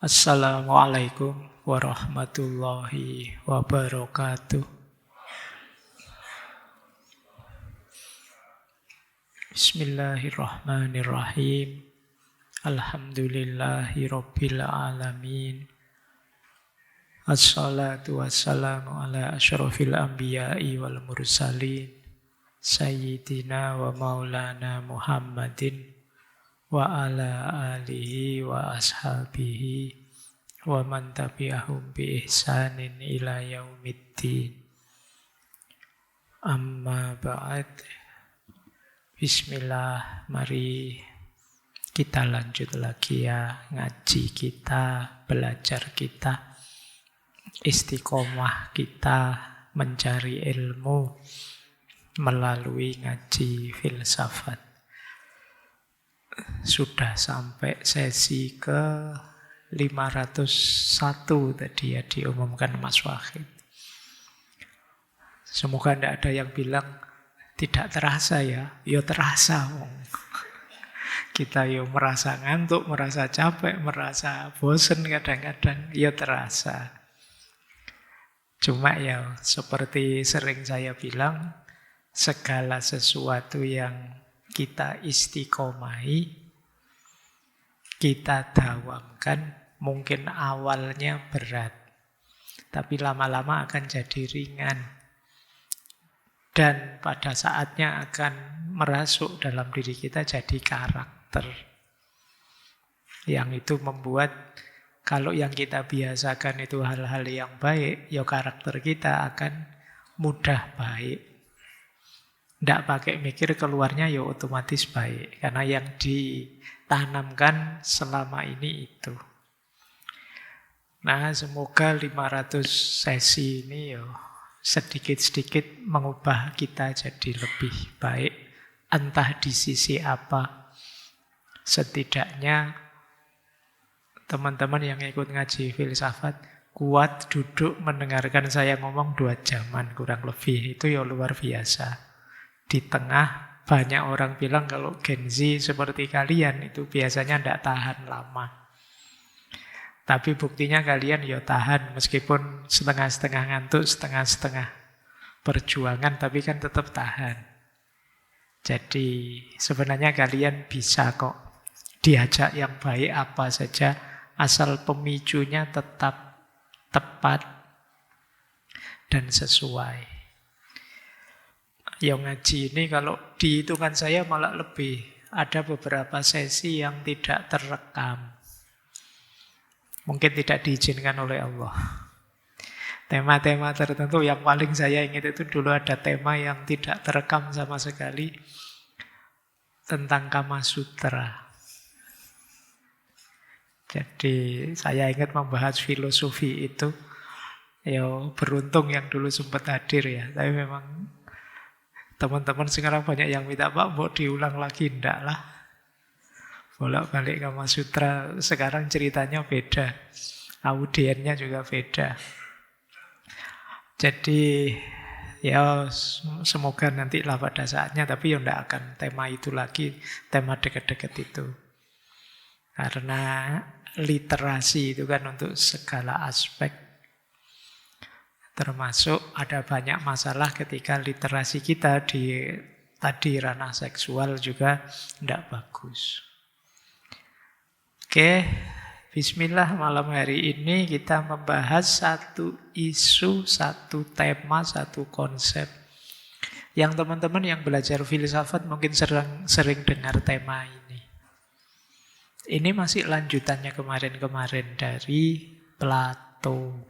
Assalamualaikum warahmatullahi wabarakatuh. Bismillahirrahmanirrahim. Alhamdulillahi rabbil alamin. Assalatu wassalamu ala asyrafil anbiya'i wal mursalin. Sayyidina wa maulana Muhammadin wa ala alihi wa ashabihi wa man tabi'ahum bi ihsanin ila yaumiddin. Amma ba'd. Bismillah, mari kita lanjut lagi ya ngaji kita, belajar kita, istiqomah kita mencari ilmu melalui ngaji filsafat. Sudah sampai sesi ke 501 tadi ya diumumkan Mas Wahid. Semoga tidak ada yang bilang tidak terasa ya. Ya terasa. Kita ya merasa ngantuk, merasa capek, merasa bosen kadang-kadang. Ya terasa. Cuma ya seperti sering saya bilang, segala sesuatu yang kita istiqomahi, kita dawamkan, mungkin awalnya berat, tapi lama-lama akan jadi ringan. Dan pada saatnya akan merasuk dalam diri kita jadi karakter. Yang itu membuat kalau yang kita biasakan itu hal-hal yang baik, ya karakter kita akan mudah baik. Tidak pakai mikir keluarnya ya otomatis baik. Karena yang ditanamkan selama ini itu. Nah semoga 500 sesi ini ya sedikit-sedikit mengubah kita jadi lebih baik. Entah di sisi apa. Setidaknya teman-teman yang ikut ngaji filsafat kuat duduk mendengarkan saya ngomong 2 jaman kurang lebih. Itu ya luar biasa. Di tengah banyak orang bilang kalau Gen Z seperti kalian itu biasanya tidak tahan lama. Tapi buktinya kalian ya tahan meskipun setengah-setengah ngantuk, setengah-setengah perjuangan, tapi kan tetap tahan. Jadi sebenarnya kalian bisa kok diajak yang baik apa saja asal pemicunya tetap tepat dan sesuai. Yang ngaji ini kalau dihitungan saya malah lebih. Ada beberapa sesi yang tidak terekam. Mungkin tidak diizinkan oleh Allah. Tema-tema tertentu yang paling saya ingat itu dulu ada tema yang tidak terekam sama sekali. Tentang Kama Sutra. Jadi saya ingat membahas filosofi itu. Ya beruntung yang dulu sempat hadir ya. Tapi memang teman-teman sekarang banyak yang minta, Pak, mau diulang lagi? Enggak lah. Bolak-balik Kama Sutra. Sekarang ceritanya beda. Audiennya juga beda. Jadi ya semoga nantilah pada saatnya. Tapi ya enggak akan tema itu lagi. Tema dekat-dekat itu. Karena literasi itu kan untuk segala aspek. Termasuk ada banyak masalah ketika literasi kita di tadi ranah seksual juga tidak bagus. Oke, bismillah, malam hari ini kita membahas satu isu, satu tema, satu konsep. Yang teman-teman yang belajar filsafat mungkin sering dengar tema ini. Ini masih lanjutannya kemarin-kemarin dari Plato.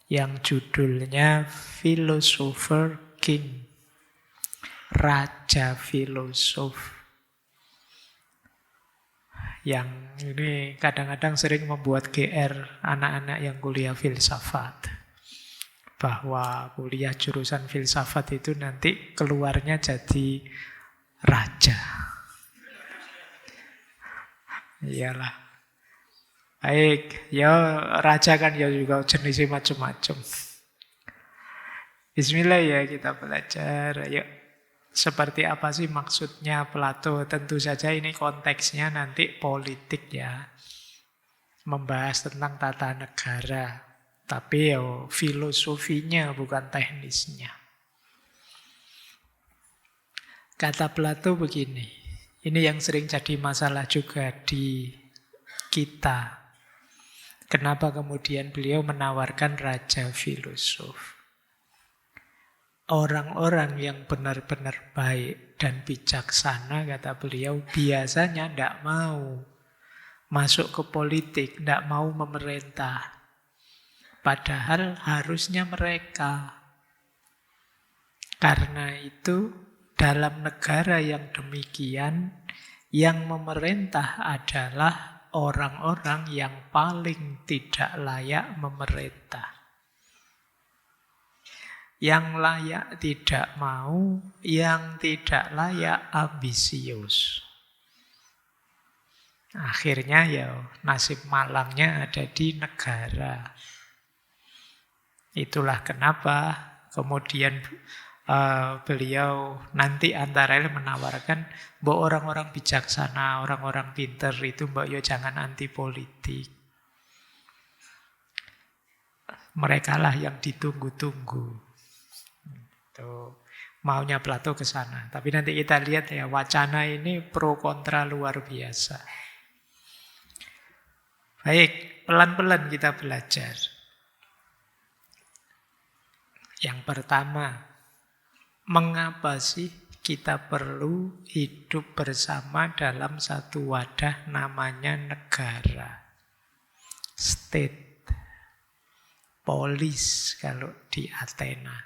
Yang judulnya Philosopher King, Raja Filosof. Yang ini kadang-kadang sering membuat GR anak-anak yang kuliah filsafat. Bahwa kuliah jurusan filsafat itu nanti keluarnya jadi raja. Iyalah. Baik, ya raja kan ya juga jenisnya macam-macam. Bismillah ya kita belajar. Yuk, seperti apa sih maksudnya Plato? Tentu saja ini konteksnya nanti politik ya. membahas tentang tata negara. Tapi filosofinya bukan teknisnya. Kata Plato begini, ini yang sering jadi masalah juga di kita. Kenapa kemudian beliau menawarkan raja filosof? Orang-orang yang benar-benar baik dan bijaksana, kata beliau, biasanya tidak mau masuk ke politik, tidak mau memerintah. Padahal harusnya mereka. Karena itu, dalam negara yang demikian, yang memerintah adalah orang-orang yang paling tidak layak memerintah. Yang layak tidak mau, yang tidak layak ambisius. Akhirnya nasib malangnya ada di negara. Itulah kenapa kemudian beliau nanti antara lain menawarkan mbok orang-orang bijaksana, orang-orang pinter itu mbok jangan anti politik. Mereka lah yang ditunggu-tunggu. Tuh, maunya Plato ke sana. Tapi nanti kita lihat wacana ini pro kontra luar biasa. Baik, pelan-pelan kita belajar. Yang pertama, mengapa sih kita perlu hidup bersama dalam satu wadah namanya negara? State, polis kalau di Athena.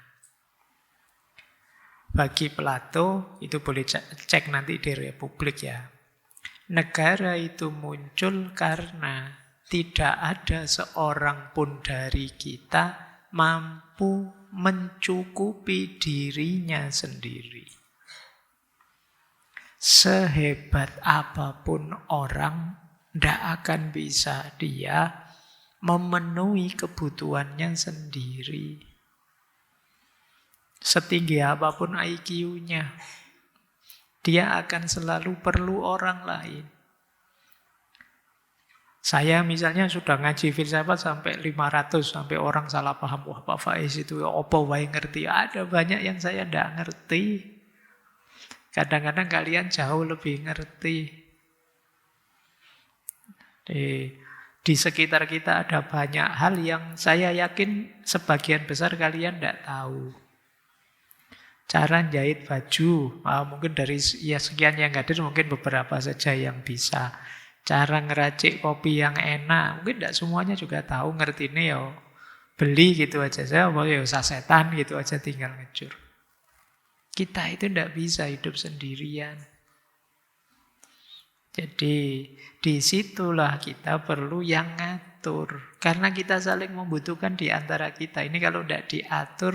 Bagi Plato, itu boleh cek nanti di Republik ya. Negara itu muncul karena tidak ada seorang pun dari kita mampu mencukupi dirinya sendiri. Sehebat apapun orang, tidak akan bisa dia memenuhi kebutuhannya sendiri. Setinggi apapun IQ-nya, dia akan selalu perlu orang lain. Saya misalnya sudah ngaji filsafat sampai 500, sampai orang salah paham, wah Pak Faiz itu apa wae ngerti. Ada banyak yang saya tidak ngerti. Kadang-kadang kalian jauh lebih ngerti. Di sekitar kita ada banyak hal yang saya yakin sebagian besar kalian tidak tahu. Cara jahit baju, mungkin dari sekian yang hadir mungkin beberapa saja yang bisa. Cara ngeracik kopi yang enak, mungkin tidak semuanya juga tahu, ngerti ini beli gitu aja. Saya sasetan gitu aja tinggal ngecur. Kita itu tidak bisa hidup sendirian. Jadi disitulah kita perlu yang ngatur. Karena kita saling membutuhkan di antara kita. Ini kalau tidak diatur,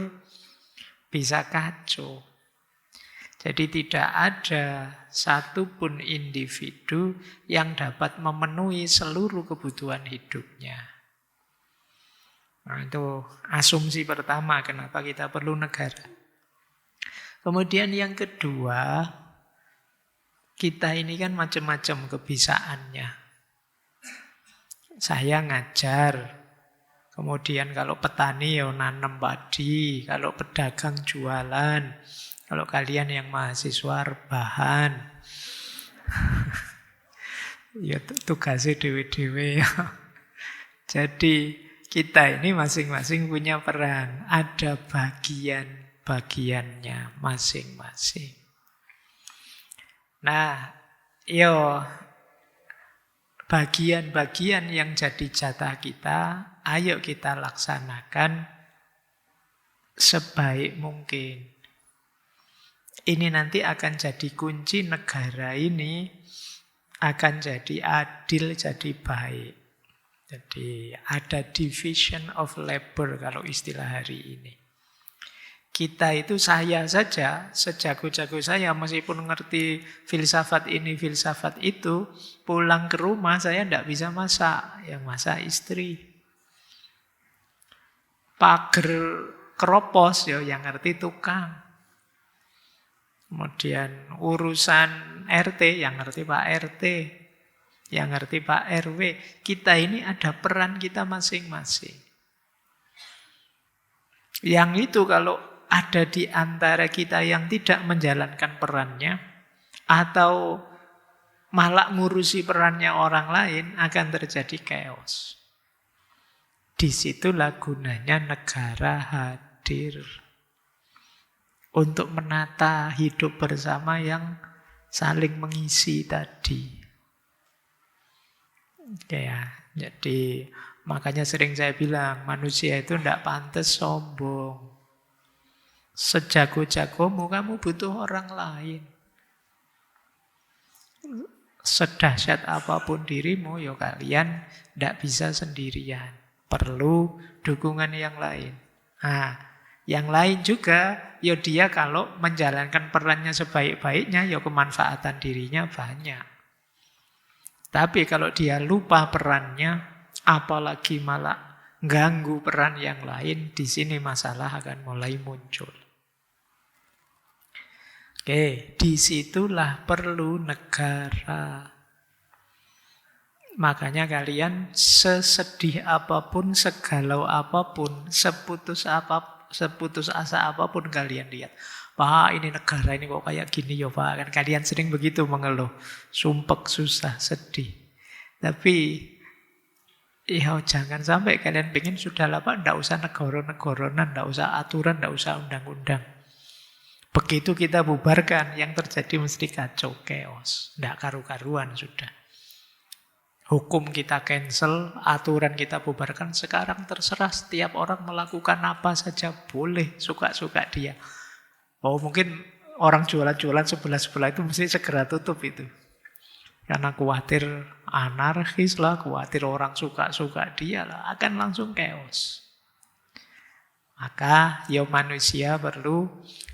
bisa kacau. Jadi tidak ada satupun individu yang dapat memenuhi seluruh kebutuhan hidupnya. Nah, itu asumsi pertama kenapa kita perlu negara. Kemudian yang kedua, kita ini kan macam-macam kebisaannya. Saya ngajar. Kemudian kalau petani nanam padi, kalau pedagang jualan, kalau kalian yang mahasiswa rebahan. Ya tugasnya dewe-dewe ya. Jadi kita ini masing-masing punya peran, ada bagian-bagiannya masing-masing. Nah, bagian-bagian yang jadi jatah kita, ayo kita laksanakan sebaik mungkin. Ini nanti akan jadi kunci negara ini akan jadi adil, jadi baik. Jadi ada division of labor kalau istilah hari ini. Kita itu saya saja, sejago-jago saya, meskipun ngerti filsafat ini, filsafat itu, pulang ke rumah saya tidak bisa masak. Yang masak istri. Pager keropos, yang ngerti tukang. Kemudian urusan RT, yang ngerti Pak RT. Yang ngerti Pak RW, kita ini ada peran kita masing-masing. Yang itu kalau ada di antara kita yang tidak menjalankan perannya, atau malah ngurusi perannya orang lain, akan terjadi chaos. Disitulah gunanya negara hadir. Untuk menata hidup bersama yang saling mengisi tadi. Ya, jadi makanya sering saya bilang, manusia itu tidak pantas sombong. Sejago-jagomu, kamu butuh orang lain. Sedahsyat apapun dirimu, ya kalian tidak bisa sendirian. Perlu dukungan yang lain. Nah, yang lain juga, ya dia kalau menjalankan perannya sebaik-baiknya, ya kemanfaatan dirinya banyak. Tapi kalau dia lupa perannya, apalagi malah ganggu peran yang lain, di sini masalah akan mulai muncul. Oke, disitulah perlu negara. Makanya kalian sesedih apapun, segalau apapun, seputus asa apapun kalian lihat. Pak, ini negara ini kok kayak gini ya Pak. Kan kalian sering begitu mengeluh. Sumpek, susah, sedih. Tapi ya jangan sampai kalian pengen sudahlah Pak, tidak usah negara-negaranan, tidak usah aturan, tidak usah undang-undang. Begitu kita bubarkan, yang terjadi mesti kacau, chaos. Tidak karu-karuan sudah. Hukum kita cancel, aturan kita bubarkan. Sekarang terserah setiap orang melakukan apa saja boleh, suka-suka dia. Oh mungkin orang jualan-jualan sebelah-sebelah itu mesti segera tutup itu. Karena khawatir anarkis lah, khawatir orang suka-suka dia lah, akan langsung chaos. Maka ya manusia perlu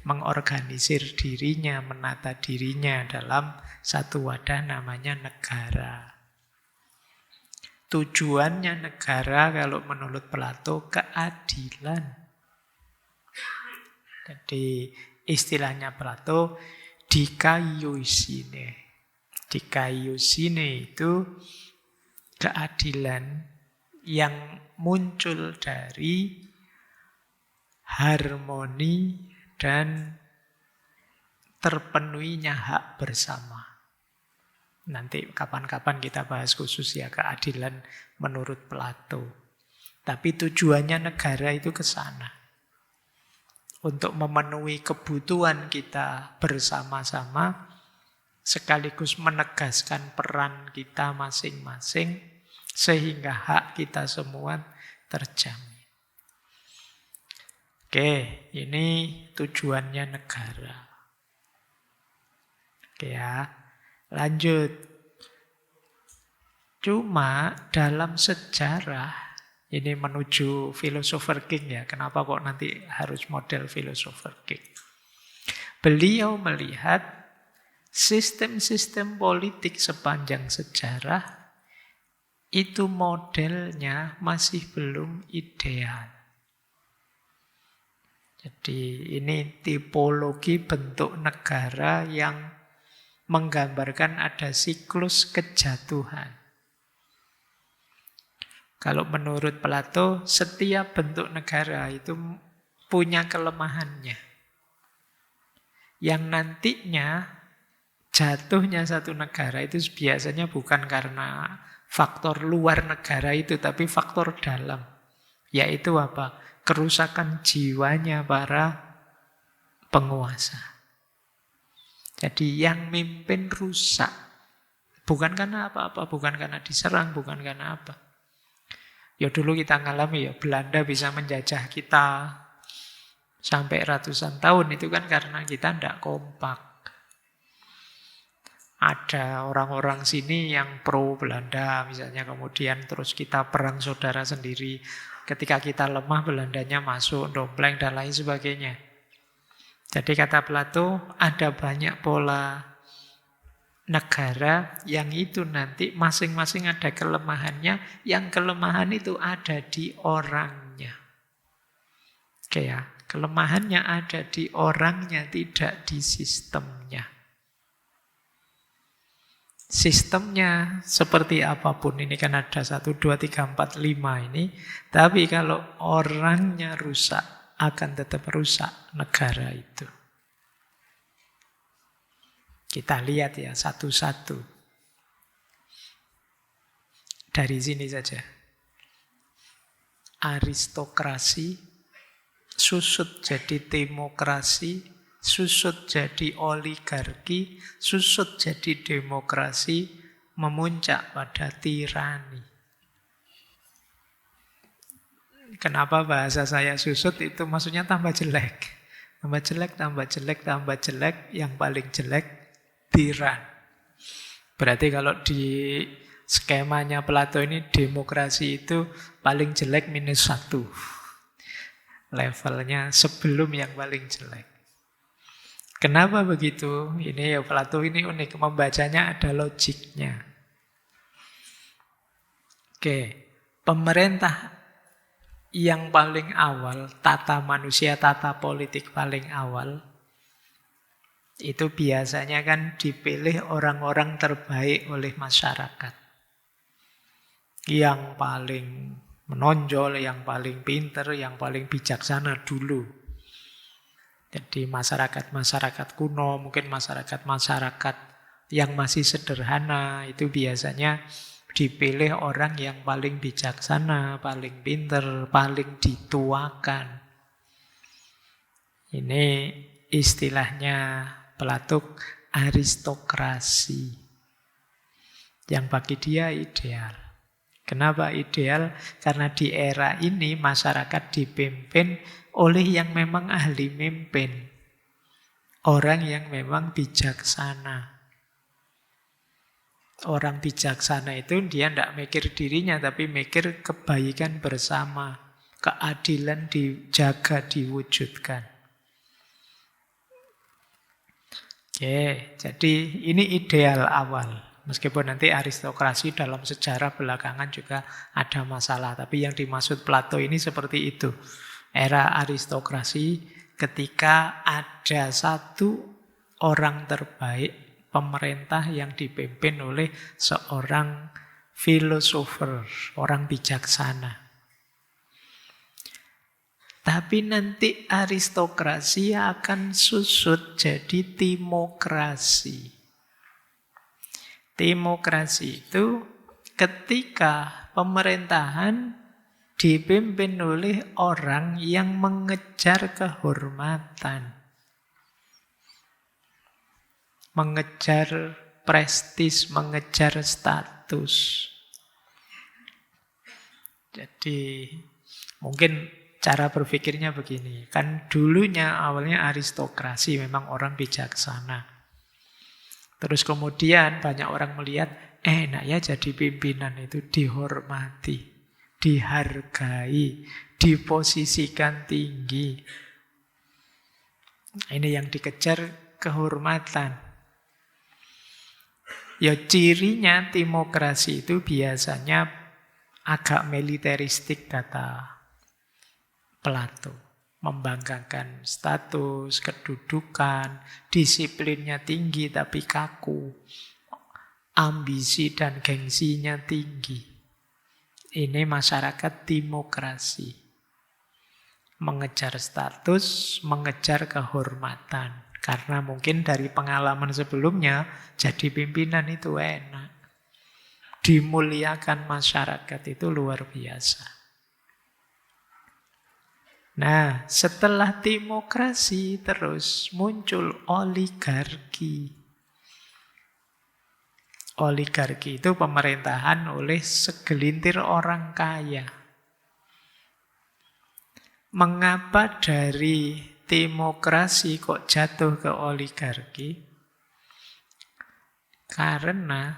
mengorganisir dirinya, menata dirinya dalam satu wadah namanya negara. Tujuannya negara kalau menurut Plato keadilan. Jadi istilahnya Plato dikaiosine. Dikaiosine itu keadilan yang muncul dari harmoni dan terpenuhinya hak bersama. Nanti kapan-kapan kita bahas khusus ya keadilan menurut Plato. Tapi tujuannya negara itu ke sana. Untuk memenuhi kebutuhan kita bersama-sama, sekaligus menegaskan peran kita masing-masing, sehingga hak kita semua terjamin. Oke, ini tujuannya negara. Oke ya, lanjut. Cuma dalam sejarah, ini menuju philosopher king ya. Kenapa kok nanti harus model philosopher king? Beliau melihat sistem-sistem politik sepanjang sejarah itu modelnya masih belum ideal. Jadi ini tipologi bentuk negara yang menggambarkan ada siklus kejatuhan. Kalau menurut Plato, setiap bentuk negara itu punya kelemahannya. Yang nantinya jatuhnya satu negara itu biasanya bukan karena faktor luar negara itu, tapi faktor dalam. Yaitu apa? Kerusakan jiwanya para penguasa. Jadi yang mimpin rusak. Bukan karena apa-apa, bukan karena diserang, bukan karena apa. Ya dulu kita ngalami ya, Belanda bisa menjajah kita sampai ratusan tahun. Itu kan karena kita tidak kompak. Ada orang-orang sini yang pro Belanda misalnya, kemudian terus kita perang saudara sendiri. Ketika kita lemah, Belandanya masuk, dompleng dan lain sebagainya. Jadi kata Plato, ada banyak pola negara yang itu nanti masing-masing ada kelemahannya, yang kelemahan itu ada di orangnya. Oke ya, kelemahannya ada di orangnya, tidak di sistemnya. Sistemnya seperti apapun, ini kan ada 1, 2, 3, 4, 5 ini. Tapi kalau orangnya rusak, akan tetap rusak negara itu. Kita lihat ya satu-satu. Dari sini saja. Aristokrasi, susut jadi demokrasi, susut jadi oligarki, susut jadi demokrasi, memuncak pada tirani. Kenapa bahasa saya susut itu maksudnya tambah jelek. Tambah jelek, tambah jelek, tambah jelek, yang paling jelek tiran. Berarti kalau di skemanya Plato ini demokrasi itu paling jelek -1. Levelnya sebelum yang paling jelek. Kenapa begitu? Ini ya Plato ini unik, membacanya ada logiknya. Oke, pemerintah yang paling awal, tata manusia, tata politik paling awal, itu biasanya kan dipilih orang-orang terbaik oleh masyarakat. Yang paling menonjol, yang paling pinter, yang paling bijaksana dulu. Jadi masyarakat-masyarakat kuno, mungkin masyarakat-masyarakat yang masih sederhana, itu biasanya dipilih orang yang paling bijaksana, paling pinter, paling dituakan. Ini istilahnya Plato aristokrasi. Yang bagi dia ideal. Kenapa ideal? Karena di era ini masyarakat dipimpin oleh yang memang ahli mimpin. Orang yang memang bijaksana. Orang bijaksana itu dia tidak mikir dirinya, tapi mikir kebaikan bersama. Keadilan dijaga, diwujudkan. Oke, jadi ini ideal awal. Meskipun nanti aristokrasi dalam sejarah belakangan juga ada masalah. Tapi yang dimaksud Plato ini seperti itu. Era aristokrasi ketika ada satu orang terbaik, pemerintah yang dipimpin oleh seorang filosofer, orang bijaksana. Tapi nanti aristokrasi akan susut jadi timokrasi. Demokrasi itu ketika pemerintahan dipimpin oleh orang yang mengejar kehormatan. Mengejar prestis, mengejar status. Jadi mungkin cara berpikirnya begini. Kan dulunya awalnya aristokrasi, memang orang bijaksana. Terus kemudian banyak orang melihat, enak ya jadi pimpinan itu dihormati, dihargai, diposisikan tinggi. Ini yang dikejar kehormatan. Ya cirinya demokrasi itu biasanya agak militeristik kata Plato. Membanggakan status, kedudukan, disiplinnya tinggi tapi kaku. Ambisi dan gengsinya tinggi. Ini masyarakat demokrasi. Mengejar status, mengejar kehormatan. Karena mungkin dari pengalaman sebelumnya, jadi pimpinan itu enak. Dimuliakan masyarakat itu luar biasa. Nah, setelah demokrasi terus muncul oligarki. Oligarki itu pemerintahan oleh segelintir orang kaya. Mengapa dari demokrasi kok jatuh ke oligarki? Karena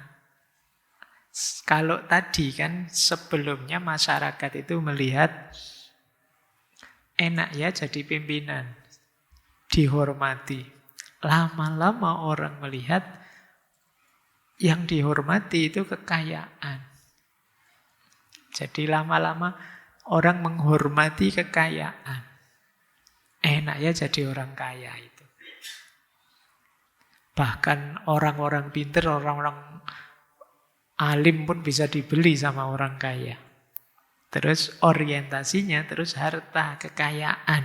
kalau tadi kan sebelumnya masyarakat itu melihat enak ya jadi pimpinan, dihormati. Lama-lama orang melihat yang dihormati itu kekayaan. Jadi lama-lama orang menghormati kekayaan. Enak ya jadi orang kaya itu. Bahkan orang-orang pintar, orang-orang Alim pun bisa dibeli sama orang kaya. Terus orientasinya terus harta, kekayaan.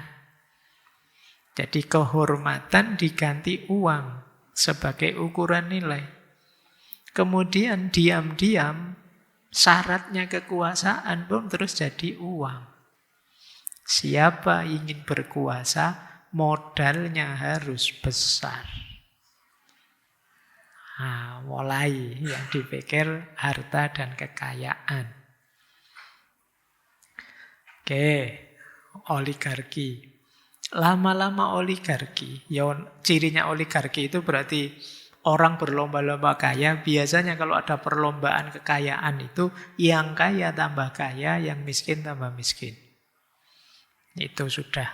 Jadi kehormatan diganti uang sebagai ukuran nilai. Kemudian diam-diam syaratnya kekuasaan pun terus jadi uang. Siapa ingin berkuasa, modalnya harus besar. Nah, mulai yang dipikir harta dan kekayaan. Oke, oligarki. Lama-lama oligarki, ya cirinya oligarki itu berarti orang berlomba-lomba kaya. Biasanya kalau ada perlombaan kekayaan itu yang kaya tambah kaya, yang miskin tambah miskin. Itu sudah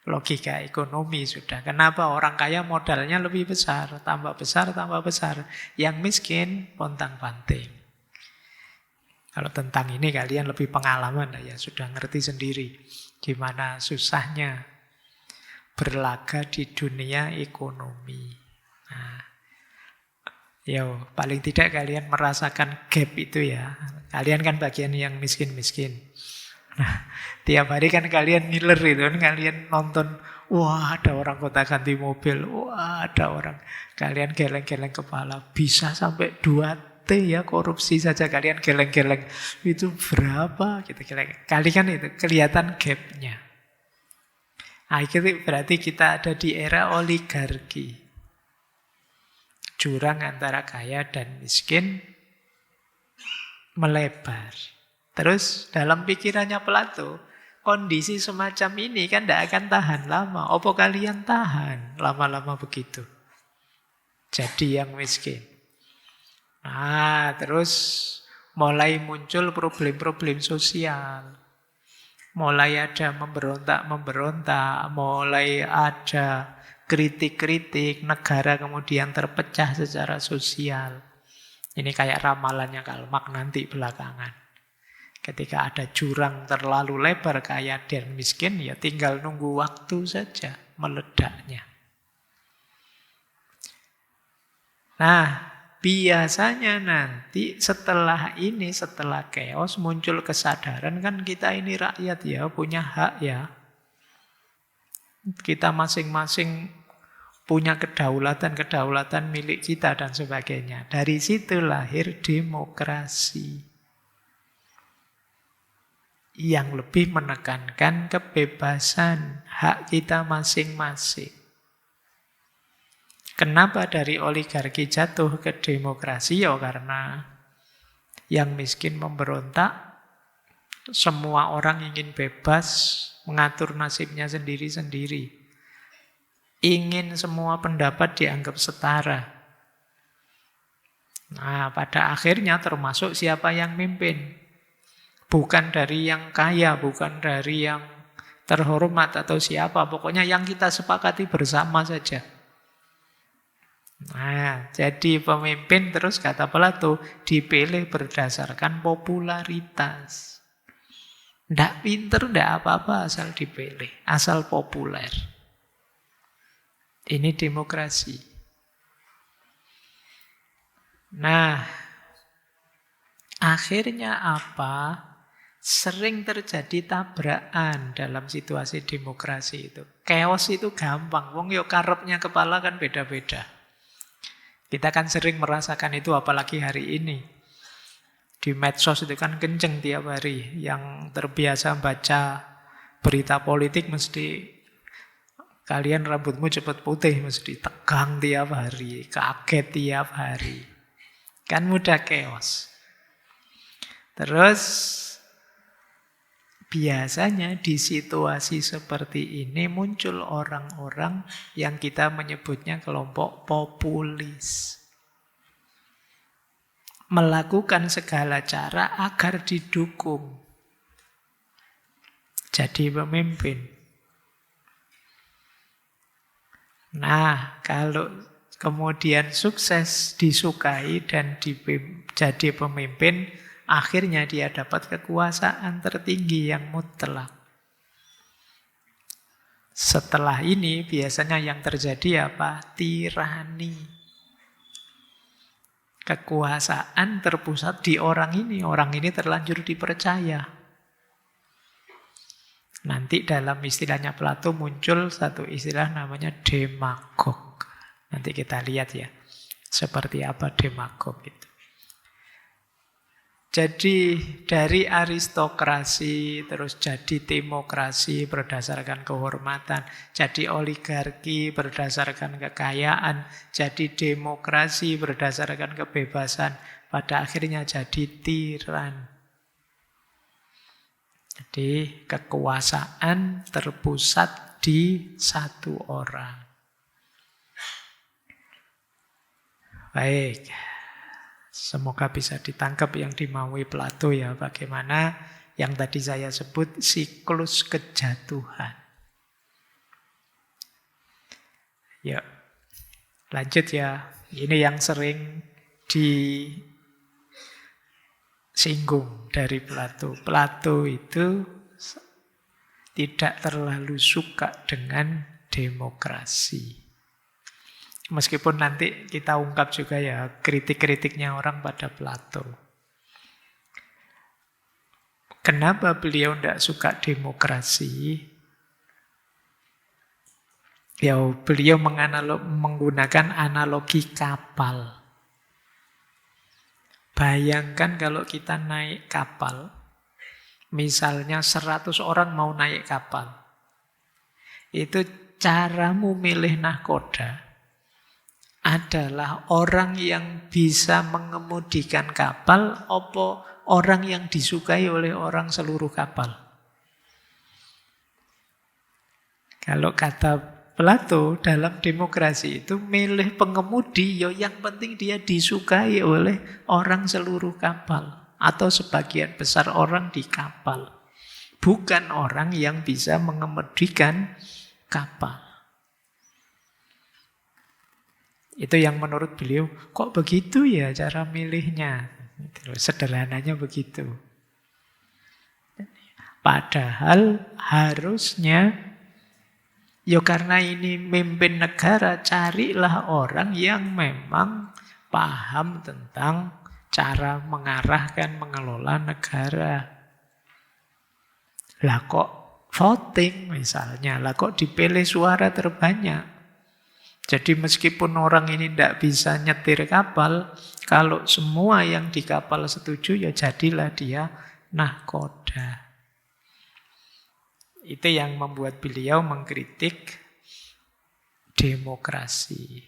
logika ekonomi sudah. Kenapa orang kaya modalnya lebih besar, tambah besar, tambah besar. Yang miskin pontang-panting. Kalau tentang ini kalian lebih pengalaman ya, sudah ngerti sendiri gimana susahnya berlaga di dunia ekonomi. Nah, ya paling tidak kalian merasakan gap itu ya. Kalian kan bagian yang miskin-miskin. Nah, tiap hari kan kalian ngiler itu kan, kalian nonton, wah ada orang kota ganti mobil, wah ada orang, kalian geleng-geleng kepala, bisa sampai 2T ya korupsi saja, kalian geleng-geleng, itu berapa? Gitu, kali kan itu kelihatan gapnya. Nah, itu berarti kita ada di era oligarki. Jurang antara kaya dan miskin melebar. Terus dalam pikirannya Plato, kondisi semacam ini kan tidak akan tahan lama. Apa kalian tahan lama-lama begitu? Jadi yang miskin. Nah, terus mulai muncul problem-problem sosial. Mulai ada memberontak-memberontak, mulai ada kritik-kritik, negara kemudian terpecah secara sosial. Ini kayak ramalannya Karl Marx nanti belakangan. Ketika ada jurang terlalu lebar kaya dan miskin, ya tinggal nunggu waktu saja meledaknya. Nah, biasanya nanti setelah ini, setelah chaos, muncul kesadaran kan kita ini rakyat ya, punya hak ya. Kita masing-masing punya kedaulatan milik kita dan sebagainya. Dari situ lahir demokrasi. Yang lebih menekankan kebebasan, hak kita masing-masing. Kenapa dari oligarki jatuh ke demokrasi? Ya karena yang miskin memberontak, semua orang ingin bebas, mengatur nasibnya sendiri-sendiri. Ingin semua pendapat dianggap setara. Nah, pada akhirnya termasuk siapa yang mimpin. Bukan dari yang kaya, bukan dari yang terhormat atau siapa. Pokoknya yang kita sepakati bersama saja. Nah, jadi pemimpin terus kata Plato dipilih berdasarkan popularitas. Ndak pinter, ndak apa-apa asal dipilih, asal populer. Ini demokrasi. Nah, akhirnya apa? Sering terjadi tabrakan dalam situasi demokrasi itu. Chaos itu gampang. Wong yo karepnya kepala kan beda-beda. Kita kan sering merasakan itu apalagi hari ini. Di medsos itu kan kenceng tiap hari. Yang terbiasa baca berita politik mesti kalian rambutmu cepat putih, mesti tegang tiap hari, kaget tiap hari. Kan mudah chaos. Terus biasanya di situasi seperti ini muncul orang-orang yang kita menyebutnya kelompok populis. Melakukan segala cara agar didukung. Jadi pemimpin. Nah, kalau kemudian sukses, disukai dan jadi pemimpin, akhirnya dia dapat kekuasaan tertinggi yang mutlak. Setelah ini biasanya yang terjadi apa? Tirani. Kekuasaan terpusat di orang ini. Orang ini terlanjur dipercaya. Nanti dalam istilahnya Plato muncul satu istilah namanya demagog. Nanti kita lihat ya, seperti apa demagog itu. Jadi dari aristokrasi, terus jadi demokrasi berdasarkan kehormatan, jadi oligarki berdasarkan kekayaan, jadi demokrasi berdasarkan kebebasan, pada akhirnya jadi tiran. Jadi kekuasaan terpusat di satu orang. Baik. Semoga bisa ditangkap yang dimaui Plato ya, bagaimana yang tadi saya sebut siklus kejatuhan. Ya, lanjut ya. Ini yang sering disinggung dari Plato. Plato itu tidak terlalu suka dengan demokrasi. Meskipun nanti kita ungkap juga ya kritik-kritiknya orang pada Plato. Kenapa beliau tidak suka demokrasi? Ya, beliau menggunakan analogi kapal. Bayangkan kalau kita naik kapal, misalnya 100 orang mau naik kapal. Itu caramu milih nahkoda adalah orang yang bisa mengemudikan kapal apa orang yang disukai oleh orang seluruh kapal. Kalau kata Plato dalam demokrasi itu milih pengemudi, yang penting dia disukai oleh orang seluruh kapal atau sebagian besar orang di kapal. Bukan orang yang bisa mengemudikan kapal. Itu yang menurut beliau, kok begitu ya cara milihnya? Sederhananya begitu. Padahal harusnya, ya karena ini mimpin negara, carilah orang yang memang paham tentang cara mengarahkan, mengelola negara. Lah kok voting misalnya, lah kok dipilih suara terbanyak? Jadi meskipun orang ini tidak bisa nyetir kapal, kalau semua yang di kapal setuju, ya jadilah dia nahkoda. Itu yang membuat beliau mengkritik demokrasi.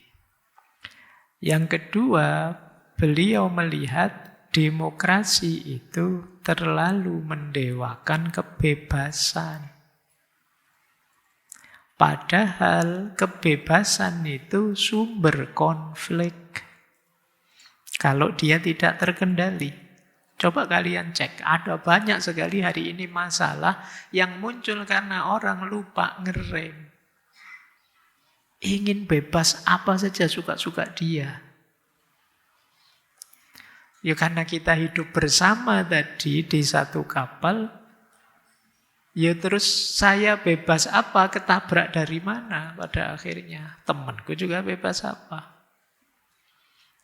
Yang kedua, beliau melihat demokrasi itu terlalu mendewakan kebebasan. Padahal kebebasan itu sumber konflik. Kalau dia tidak terkendali. Coba kalian cek, ada banyak sekali hari ini masalah yang muncul karena orang lupa ngerem. Ingin bebas apa saja suka-suka dia. Ya karena kita hidup bersama tadi di satu kapal, ya terus saya bebas apa, ketabrak dari mana pada akhirnya. Temanku juga bebas apa.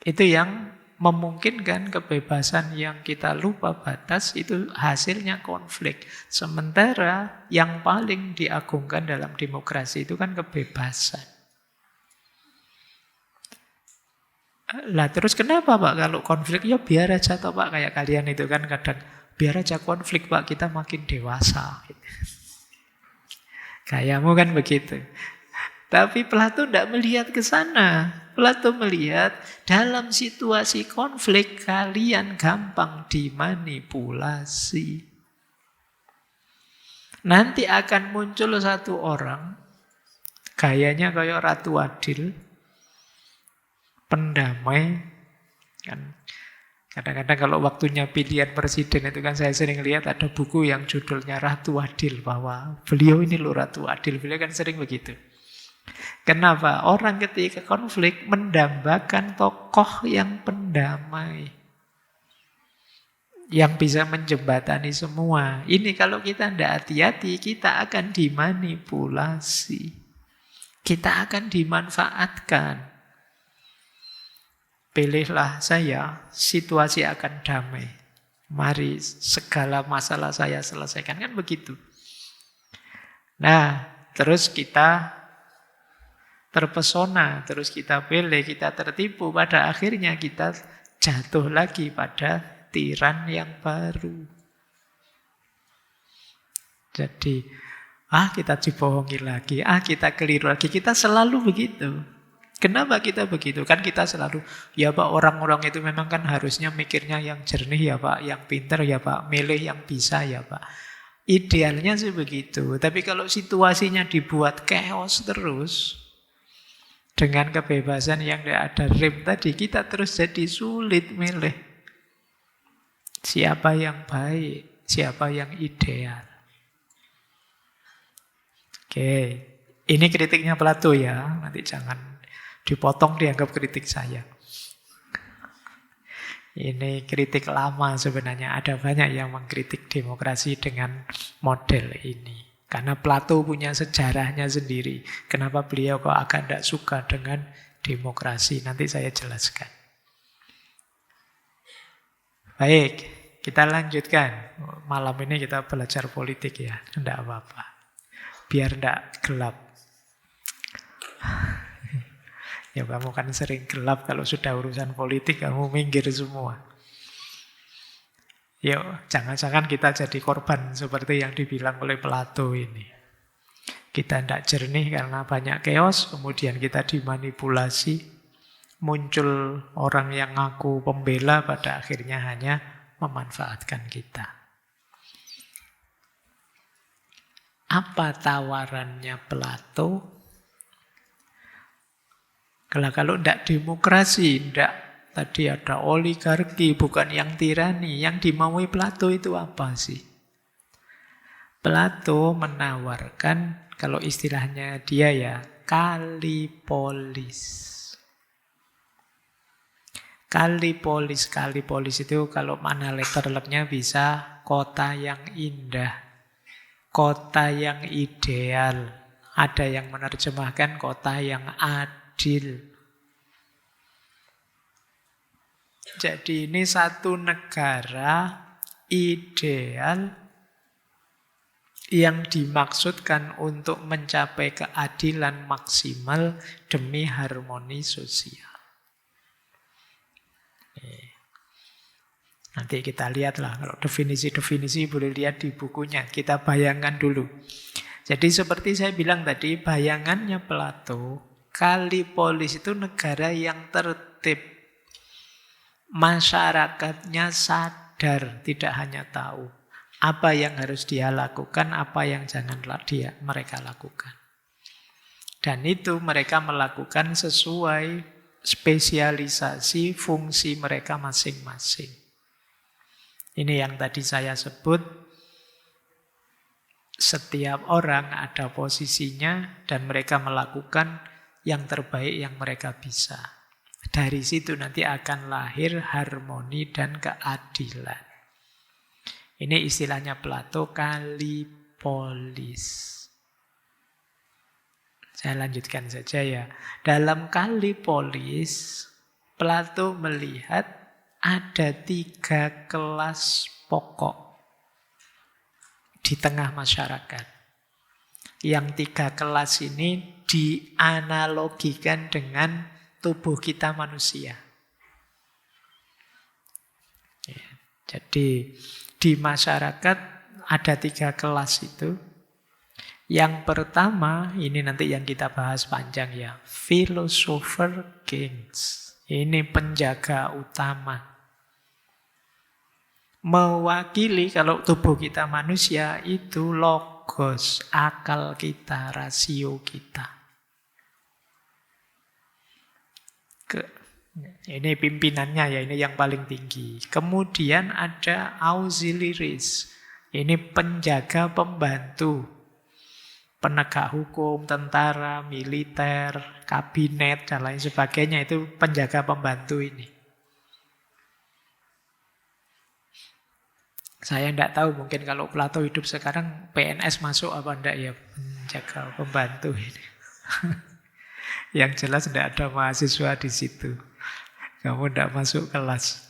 Itu yang memungkinkan kebebasan yang kita lupa batas itu hasilnya konflik. Sementara yang paling diagungkan dalam demokrasi itu kan kebebasan. Lah terus kenapa Pak kalau konflik? Ya biar aja toh Pak, kayak kalian itu kan kadang biar aja konflik Pak, kita makin dewasa. Kayakmu kan begitu. Tapi Plato tidak melihat ke sana. Plato melihat dalam situasi konflik kalian gampang dimanipulasi. Nanti akan muncul satu orang, gayanya kayak Ratu Adil, pendamai. Kan kadang-kadang kalau waktunya pilihan presiden itu kan saya sering lihat ada buku yang judulnya Ratu Adil, bahwa beliau ini loh Ratu Adil. Beliau kan sering begitu. Kenapa? Orang ketika konflik mendambakan tokoh yang pendamai, yang bisa menjembatani semua. Ini kalau kita tidak hati-hati, kita akan dimanipulasi. Kita akan dimanfaatkan. pilihlah saya, situasi akan damai. Mari segala masalah saya selesaikan. Kan begitu. Nah, terus kita terpesona, terus kita pilih, kita tertipu. Pada akhirnya kita jatuh lagi pada tiran yang baru. Jadi, kita dibohongi lagi, kita keliru lagi. Kita selalu begitu. Kenapa kita begitu? Kan kita selalu, ya Pak, orang-orang itu memang kan harusnya mikirnya yang jernih ya Pak, yang pintar ya Pak, milih yang bisa ya Pak. Idealnya sih begitu. Tapi kalau situasinya dibuat chaos terus, dengan kebebasan yang tidak ada rem tadi, kita terus jadi sulit milih. Siapa yang baik, siapa yang ideal. Oke, ini kritiknya Plato ya, nanti jangan dipotong dianggap kritik saya. Ini kritik lama sebenarnya. Ada banyak yang mengkritik demokrasi dengan model ini. Karena Plato punya sejarahnya sendiri. Kenapa beliau kok agak tidak suka dengan demokrasi. Nanti saya jelaskan. Baik, kita lanjutkan. Malam ini kita belajar politik ya. Tidak apa-apa. Biar tidak gelap. Ya kamu kan sering gelap kalau sudah urusan politik, kamu minggir semua. Yuk, jangan-jangan kita jadi korban seperti yang dibilang oleh Plato ini. Kita tidak jernih karena banyak chaos, kemudian kita dimanipulasi, muncul orang yang ngaku pembela, pada akhirnya hanya memanfaatkan kita. Apa tawarannya Plato? Kalau tidak demokrasi, tidak. Tadi ada oligarki, bukan yang tirani. Yang dimaui Plato itu apa sih? Plato menawarkan, kalau istilahnya dia ya, kalipolis. Kalipolis itu kalau mana letterleknya bisa kota yang indah, kota yang ideal. Ada yang menerjemahkan kota yang adil. Jadi ini satu negara ideal yang dimaksudkan untuk mencapai keadilan maksimal demi harmoni sosial. Nanti kita lihatlah, kalau definisi-definisi boleh lihat di bukunya. Kita bayangkan dulu. Jadi seperti saya bilang tadi, bayangannya Plato, Kalipolis itu negara yang tertib. Masyarakatnya sadar, tidak hanya tahu apa yang harus dia lakukan, apa yang jangan mereka lakukan. Dan itu mereka melakukan sesuai spesialisasi fungsi mereka masing-masing. Ini yang tadi saya sebut, setiap orang ada posisinya dan mereka melakukan yang terbaik yang mereka bisa. Dari situ nanti akan lahir harmoni dan keadilan. Ini istilahnya Plato, kalipolis. Saya lanjutkan saja ya. Dalam kalipolis, Plato melihat ada 3 kelas pokok di tengah masyarakat. Yang 3 kelas ini dianalogikan dengan tubuh kita manusia. Jadi di masyarakat ada 3 kelas itu. Yang pertama, ini nanti yang kita bahas panjang ya, philosopher kings. Ini penjaga utama. Mewakili kalau tubuh kita manusia itu logos, akal kita, rasio kita. Ini pimpinannya ya, ini yang paling tinggi. Kemudian ada auxiliaries. Ini penjaga pembantu. Penegak hukum, tentara, militer, kabinet, dan lain sebagainya. Itu penjaga pembantu ini. Saya tidak tahu, mungkin kalau Plato hidup sekarang PNS masuk apa enggak ya, penjaga pembantu ini. Yang jelas tidak ada mahasiswa di situ. Kamu tidak masuk kelas.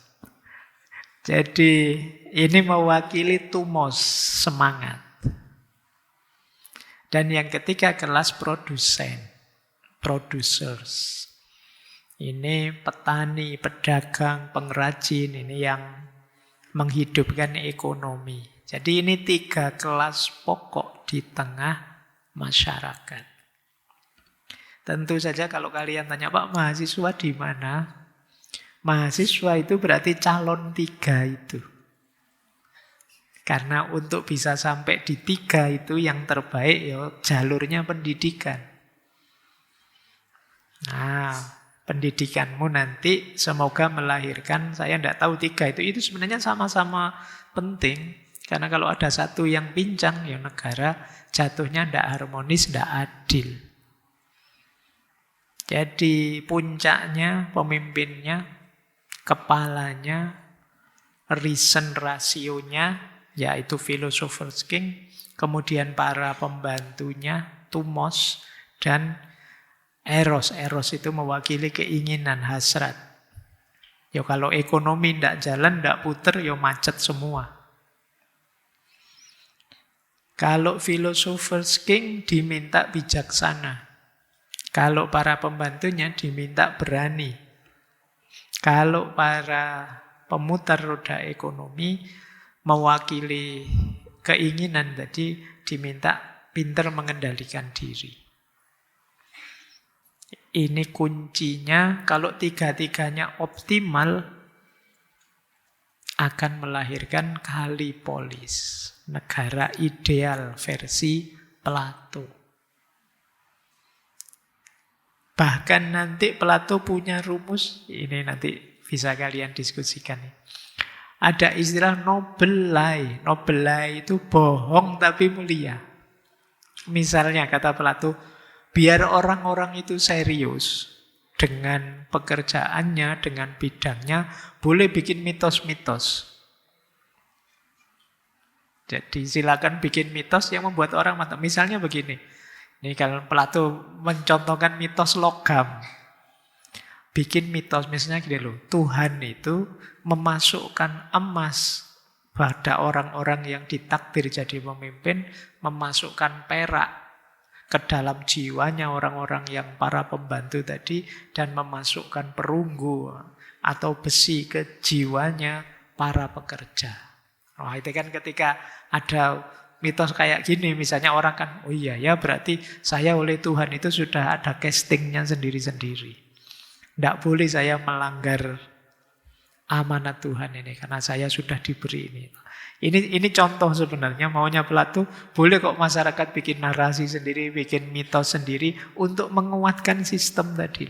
Jadi ini mewakili tumos, semangat. Dan yang ketiga kelas produsen, producers. Ini petani, pedagang, pengrajin, ini yang menghidupkan ekonomi. Jadi ini 3 kelas pokok di tengah masyarakat. Tentu saja kalau kalian tanya, Pak, mahasiswa di mana? Mahasiswa itu berarti calon 3 itu. Karena untuk bisa sampai di 3 itu yang terbaik ya jalurnya pendidikan. Nah, pendidikanmu nanti semoga melahirkan, saya tidak tahu 3 itu sebenarnya sama-sama penting. Karena kalau ada satu yang pincang, ya negara jatuhnya tidak harmonis, tidak adil. Jadi puncaknya, pemimpinnya, kepalanya, reason rasionya, yaitu philosophers king, kemudian para pembantunya, tumos, dan eros. Eros itu mewakili keinginan, hasrat. Ya kalau ekonomi tidak jalan, tidak puter, ya macet semua. Kalau philosophers king diminta bijaksana. Kalau para pembantunya diminta berani. Kalau para pemutar roda ekonomi mewakili keinginan tadi diminta pintar mengendalikan diri. Ini kuncinya, kalau 3-3-nya optimal akan melahirkan Kalipolis, negara ideal versi Plato. Bahkan nanti Plato punya rumus, ini nanti bisa kalian diskusikan. Ada istilah noble lie. Noble lie itu bohong tapi mulia. Misalnya kata Plato, biar orang-orang itu serius dengan pekerjaannya, dengan bidangnya, boleh bikin mitos-mitos. Jadi silakan bikin mitos yang membuat orang mantap. Misalnya begini, ini kalau Plato mencontohkan mitos logam. Bikin mitos, misalnya gini loh, Tuhan itu memasukkan emas pada orang-orang yang ditakdir jadi pemimpin, memasukkan perak ke dalam jiwanya orang-orang yang para pembantu tadi, dan memasukkan perunggu atau besi ke jiwanya para pekerja. Wah, itu kan ketika ada mitos kayak gini, misalnya orang kan, oh iya ya berarti saya oleh Tuhan itu sudah ada castingnya sendiri-sendiri. Tidak boleh saya melanggar amanat Tuhan ini, karena saya sudah diberi ini. Ini contoh sebenarnya maunya Plato, boleh kok masyarakat bikin narasi sendiri, bikin mitos sendiri untuk menguatkan sistem tadi.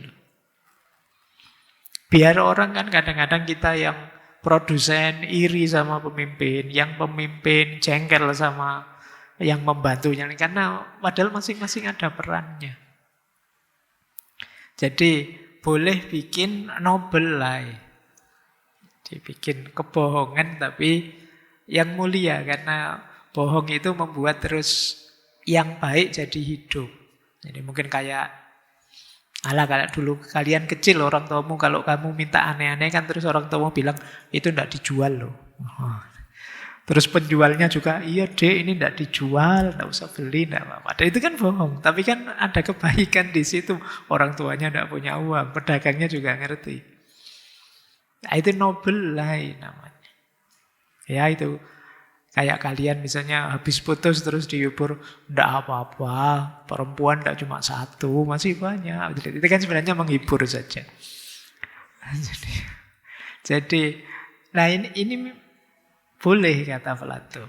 Biar orang kan kadang-kadang kita yang produsen iri sama pemimpin, yang pemimpin jengkel sama yang membantunya, karena padahal masing-masing ada perannya. Jadi boleh bikin noble lie, dibikin kebohongan tapi yang mulia, karena bohong itu membuat terus yang baik jadi hidup. Jadi mungkin kayak kalau dulu kalian kecil, orang tuamu kalau kamu minta aneh-aneh kan terus orang tuamu bilang itu tidak dijual loh. Terus penjualnya juga, iya dek ini tidak dijual, tidak usah beli, tidak apa-apa. Dan itu kan bohong, tapi kan ada kebaikan di situ. Orang tuanya tidak punya uang, pedagangnya juga ngerti. Nah, itu noble lie namanya. Ya itu, kayak kalian misalnya habis putus terus dihibur, tidak apa-apa, perempuan tidak cuma satu, masih banyak. Itu kan sebenarnya menghibur saja. Jadi nah ini boleh kata Plato.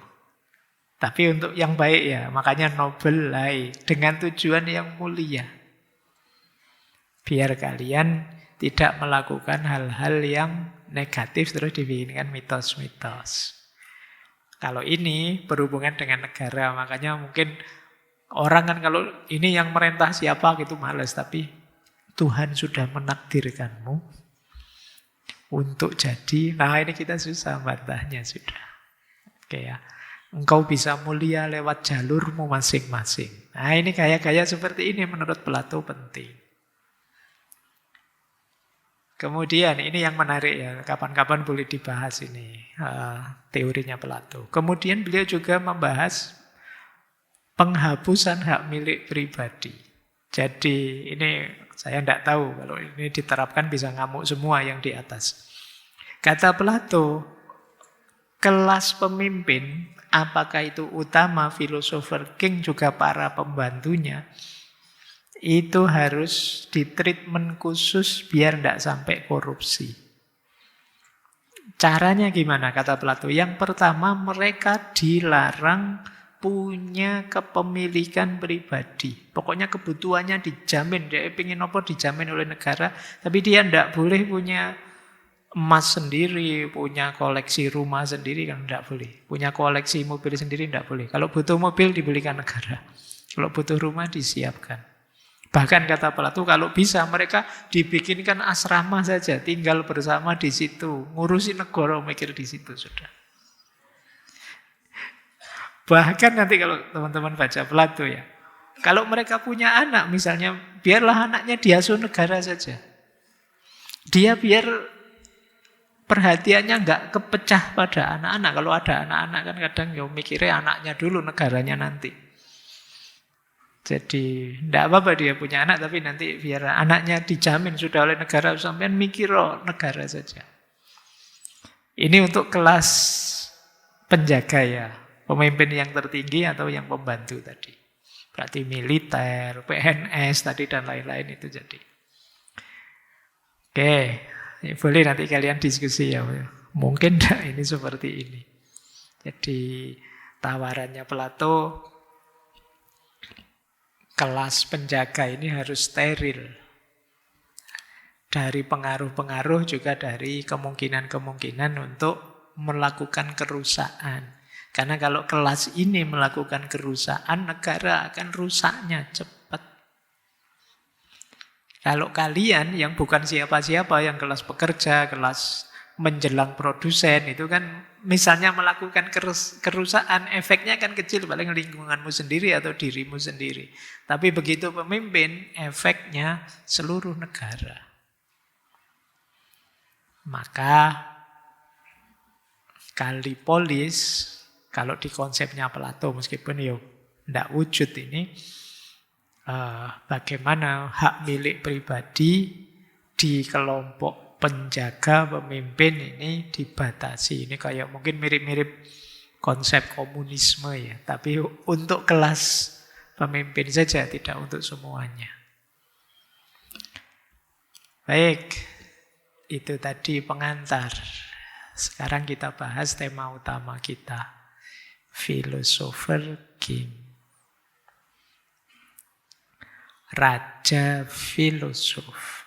Tapi untuk yang baik ya, makanya noble lie, dengan tujuan yang mulia. Biar kalian tidak melakukan hal-hal yang negatif terus dibikinkan mitos-mitos. Kalau ini berhubungan dengan negara, makanya mungkin orang kan kalau ini yang merintah siapa gitu males, tapi Tuhan sudah menakdirkanmu untuk jadi, nah ini kita susah bantahnya sudah. Oke ya, engkau bisa mulia lewat jalurmu masing-masing. Nah ini gaya-gaya seperti ini menurut Plato penting. Kemudian ini yang menarik ya, kapan-kapan boleh dibahas ini teorinya Plato. Kemudian beliau juga membahas penghapusan hak milik pribadi. Jadi ini saya tidak tahu kalau ini diterapkan bisa ngamuk semua yang di atas. Kata Plato, kelas pemimpin, apakah itu utama, filosofer, king, juga para pembantunya, itu harus ditreatment khusus biar tidak sampai korupsi. Caranya gimana kata Plato? Yang pertama, mereka dilarang punya kepemilikan pribadi. Pokoknya kebutuhannya dijamin. Dia ingin apa dijamin oleh negara. Tapi dia tidak boleh punya emas sendiri, punya koleksi rumah sendiri, kan tidak boleh. Punya koleksi mobil sendiri tidak boleh. Kalau butuh mobil dibelikan negara. Kalau butuh rumah disiapkan. Bahkan kata Plato, kalau bisa mereka dibikinkan asrama saja, tinggal bersama di situ, ngurusi negara, mikir di situ sudah. Bahkan nanti kalau teman-teman baca Plato ya, kalau mereka punya anak misalnya, biarlah anaknya diasuh negara saja. Dia biar perhatiannya nggak kepecah pada anak-anak. Kalau ada anak-anak kan kadang ya mikirnya anaknya dulu, negaranya nanti. Jadi tidak apa-apa dia punya anak, tapi nanti biar anaknya dijamin sudah oleh negara, sampean mikir negara saja. Ini untuk kelas penjaga ya, pemimpin yang tertinggi atau yang pembantu tadi. Berarti militer, PNS tadi dan lain-lain itu jadi. Oke, boleh nanti kalian diskusi ya. Mungkin ini seperti ini. Jadi tawarannya Plato, kelas penjaga ini harus steril. Dari pengaruh-pengaruh juga dari kemungkinan-kemungkinan untuk melakukan kerusakan. Karena kalau kelas ini melakukan kerusakan, negara akan rusaknya cepat. Kalau kalian yang bukan siapa-siapa, yang kelas pekerja, kelas menjelang produsen, itu kan misalnya melakukan kerusakan, efeknya kan kecil, paling lingkunganmu sendiri atau dirimu sendiri. Tapi begitu pemimpin, efeknya seluruh negara. Maka Kalipolis, kalau di konsepnya Plato, meskipun tidak wujud ini, bagaimana hak milik pribadi di kelompok penjaga pemimpin ini dibatasi. Ini kayak mungkin mirip-mirip konsep komunisme ya. Tapi untuk kelas pemimpin saja, tidak untuk semuanya. Baik, itu tadi pengantar. Sekarang kita bahas tema utama kita. Philosopher King. Raja filosof.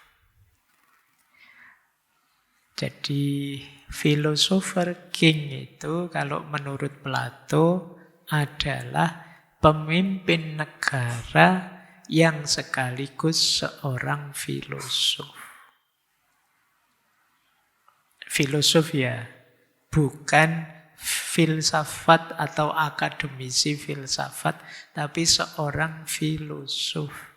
Jadi philosopher king itu kalau menurut Plato adalah pemimpin negara yang sekaligus seorang filosof. Filosof ya, bukan filsafat atau akademisi filsafat, tapi seorang filosof.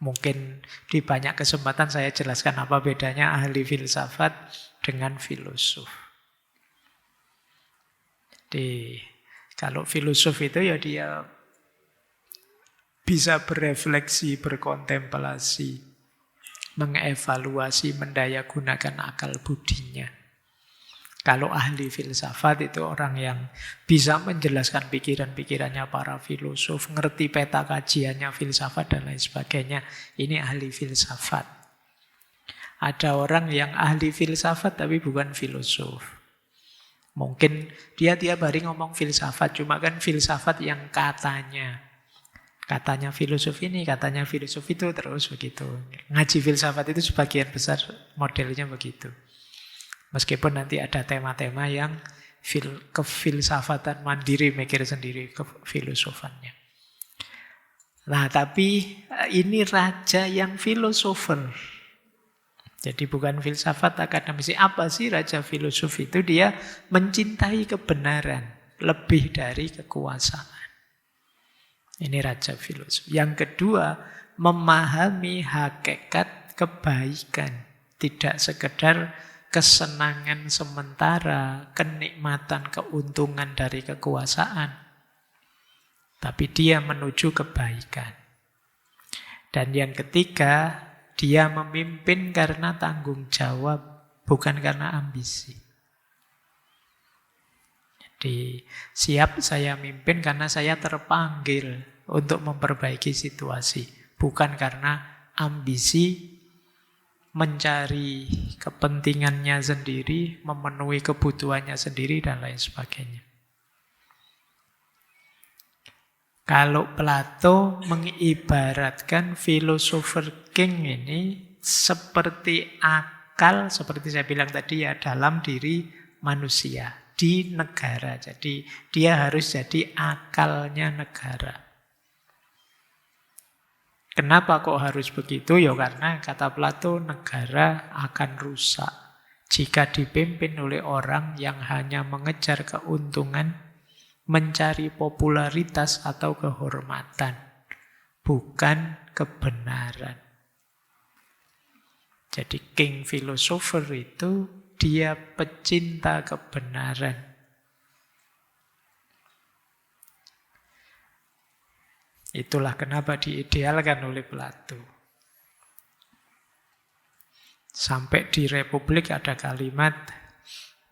Mungkin di banyak kesempatan saya jelaskan apa bedanya ahli filsafat dengan filosof. Jadi kalau filosof itu ya dia bisa berefleksi, berkontemplasi, mengevaluasi, mendayagunakan akal budinya. Kalau ahli filsafat itu orang yang bisa menjelaskan pikiran-pikirannya para filosof, ngerti peta kajiannya filsafat dan lain sebagainya. Ini ahli filsafat. Ada orang yang ahli filsafat tapi bukan filosof. Mungkin dia tiap hari ngomong filsafat, cuma kan filsafat yang katanya. Katanya filosof ini, katanya filosof itu, terus begitu. Ngaji filsafat itu sebagian besar modelnya begitu. Meskipun nanti ada tema-tema yang kefilsafatan mandiri, mikir sendiri kefilosofannya. Nah, tapi ini raja yang filosofer. Jadi bukan filsafat akademisi. Apa sih raja filosof itu? Dia mencintai kebenaran lebih dari kekuasaan. Ini raja filosof. Yang kedua, memahami hakikat kebaikan, tidak sekedar kesenangan sementara, kenikmatan, keuntungan dari kekuasaan, tapi dia menuju kebaikan. Dan yang ketiga, dia memimpin karena tanggung jawab, bukan karena ambisi. Jadi, siap saya mimpin karena saya terpanggil untuk memperbaiki situasi, bukan karena ambisi mencari kepentingannya sendiri, memenuhi kebutuhannya sendiri, dan lain sebagainya. Kalau Plato mengibaratkan filosofer king ini seperti akal, seperti saya bilang tadi ya, dalam diri manusia, di negara. Jadi dia harus jadi akalnya negara. Kenapa kok harus begitu? Ya karena kata Plato, negara akan rusak jika dipimpin oleh orang yang hanya mengejar keuntungan, mencari popularitas atau kehormatan, bukan kebenaran. Jadi king philosopher itu dia pecinta kebenaran. Itulah kenapa diidealkan oleh Plato. Sampai di Republik ada kalimat,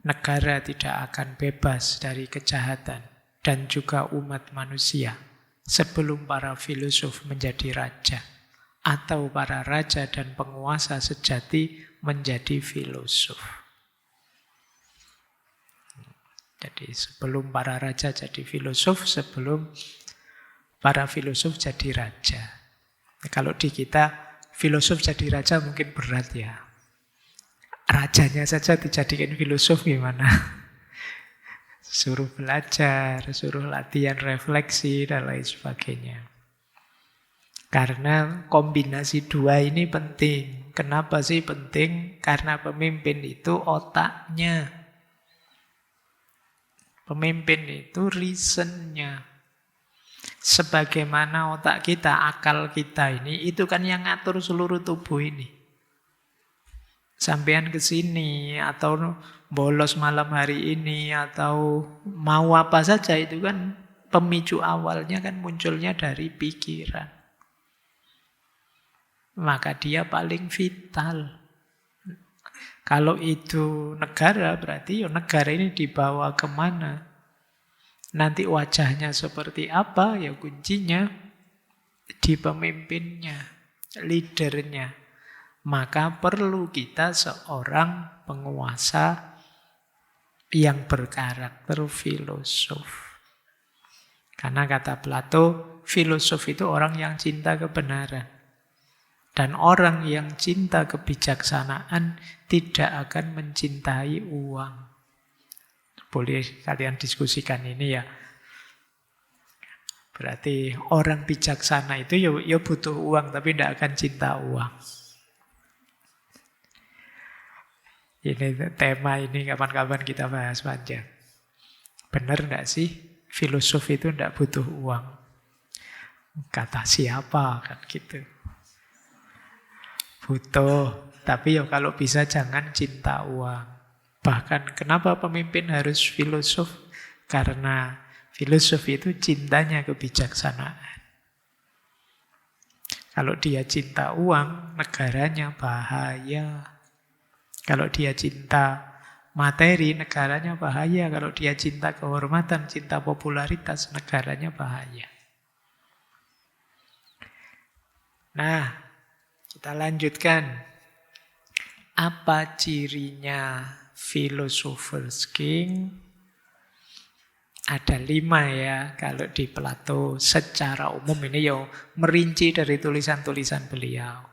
negara tidak akan bebas dari kejahatan dan juga umat manusia sebelum para filosof menjadi raja, atau para raja dan penguasa sejati menjadi filosof. Jadi sebelum para raja jadi filosof, sebelum para filosof jadi raja. Kalau di kita, filosof jadi raja mungkin berat ya. Rajanya saja dijadikan filosof gimana? Suruh belajar, suruh latihan refleksi, dan lain sebagainya. Karena kombinasi dua ini penting. Kenapa sih penting? Karena pemimpin itu otaknya. Pemimpin itu reasonnya. Sebagaimana otak kita, akal kita ini, itu kan yang ngatur seluruh tubuh ini. Sampean ke sini, atau bolos malam hari ini, atau mau apa saja, itu kan pemicu awalnya kan munculnya dari pikiran. Maka dia paling vital. Kalau itu negara, berarti ya negara ini dibawa kemana? Nanti wajahnya seperti apa? Ya kuncinya di pemimpinnya, leadernya. Maka perlu kita seorang penguasa yang berkarakter filosof. Karena kata Plato, filosof itu orang yang cinta kebenaran. Dan orang yang cinta kebijaksanaan tidak akan mencintai uang. Boleh kalian diskusikan ini ya. Berarti orang bijaksana itu ya butuh uang, tapi tidak akan cinta uang. Ini tema ini kapan-kapan kita bahas panjang. Benar nggak sih filosof itu tidak butuh uang? Kata siapa kan gitu. Butuh, tapi ya kalau bisa jangan cinta uang. Bahkan kenapa pemimpin harus filosof? Karena filosof itu cintanya kebijaksanaan. Kalau dia cinta uang, negaranya bahaya. Kalau dia cinta materi, negaranya bahaya. Kalau dia cinta kehormatan, cinta popularitas, negaranya bahaya. Nah, kita lanjutkan. Apa cirinya philosophers king? Ada 5 ya, kalau di Plato secara umum ini ya merinci dari tulisan-tulisan beliau.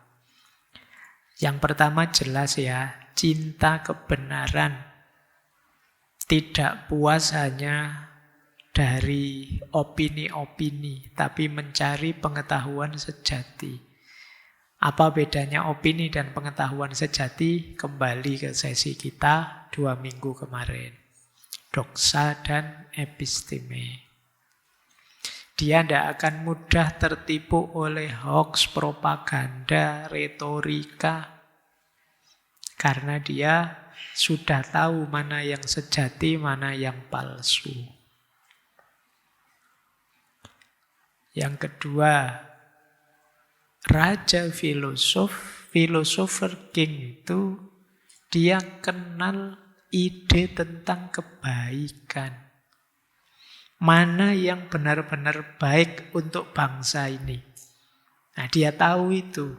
Yang pertama jelas ya, cinta kebenaran. Tidak puas hanya dari opini-opini, tapi mencari pengetahuan sejati. Apa bedanya opini dan pengetahuan sejati? Kembali ke sesi kita 2 minggu kemarin. Doksa dan episteme. Dia tidak akan mudah tertipu oleh hoax, propaganda, retorika. Karena dia sudah tahu mana yang sejati, mana yang palsu. Yang kedua, raja filosof, philosopher king itu, dia kenal ide tentang kebaikan. Mana yang benar-benar baik untuk bangsa ini. Nah, dia tahu itu.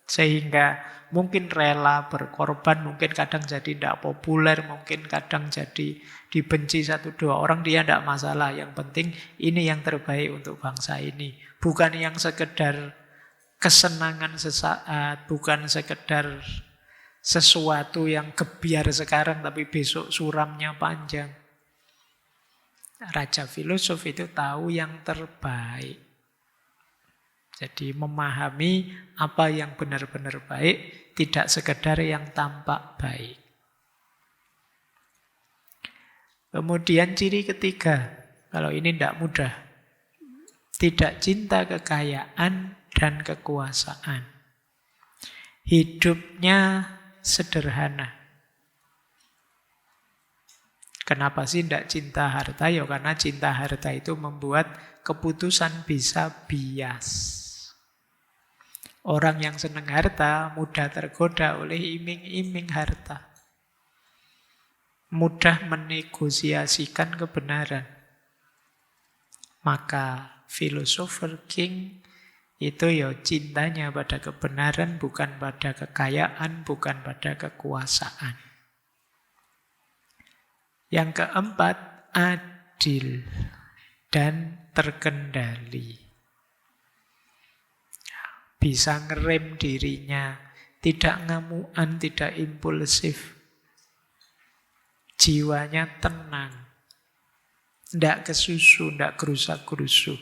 Sehingga mungkin rela berkorban, mungkin kadang jadi tidak populer, mungkin kadang jadi dibenci satu dua orang, dia tidak masalah. Yang penting ini yang terbaik untuk bangsa ini. Bukan yang sekedar kesenangan sesaat, bukan sekedar sesuatu yang gebiar sekarang tapi besok suramnya panjang. Raja filosof itu tahu yang terbaik. Jadi memahami apa yang benar-benar baik, tidak sekedar yang tampak baik. Kemudian ciri ketiga, kalau ini tidak mudah. Tidak cinta kekayaan dan kekuasaan. Hidupnya sederhana. Kenapa sih tidak cinta harta? Ya karena cinta harta itu membuat keputusan bisa bias. Orang yang senang harta mudah tergoda oleh iming-iming harta. Mudah menegosiasikan kebenaran. Maka philosopher king itu ya cintanya pada kebenaran, bukan pada kekayaan, bukan pada kekuasaan. Yang keempat, adil dan terkendali. Bisa ngerem dirinya, tidak ngamuan, tidak impulsif. Jiwanya tenang. Tidak kesusu, tidak gerusak-gerusu.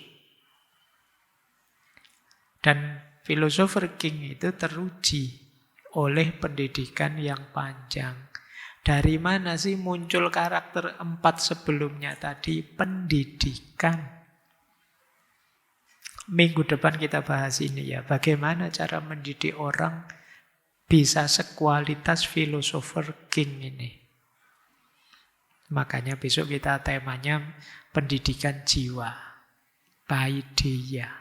Dan philosopher king itu teruji oleh pendidikan yang panjang. Dari mana sih muncul karakter 4 sebelumnya tadi? Pendidikan. Minggu depan kita bahas ini ya. Bagaimana cara mendidik orang bisa sekualitas philosopher king ini. Makanya besok kita temanya pendidikan jiwa. Paideia.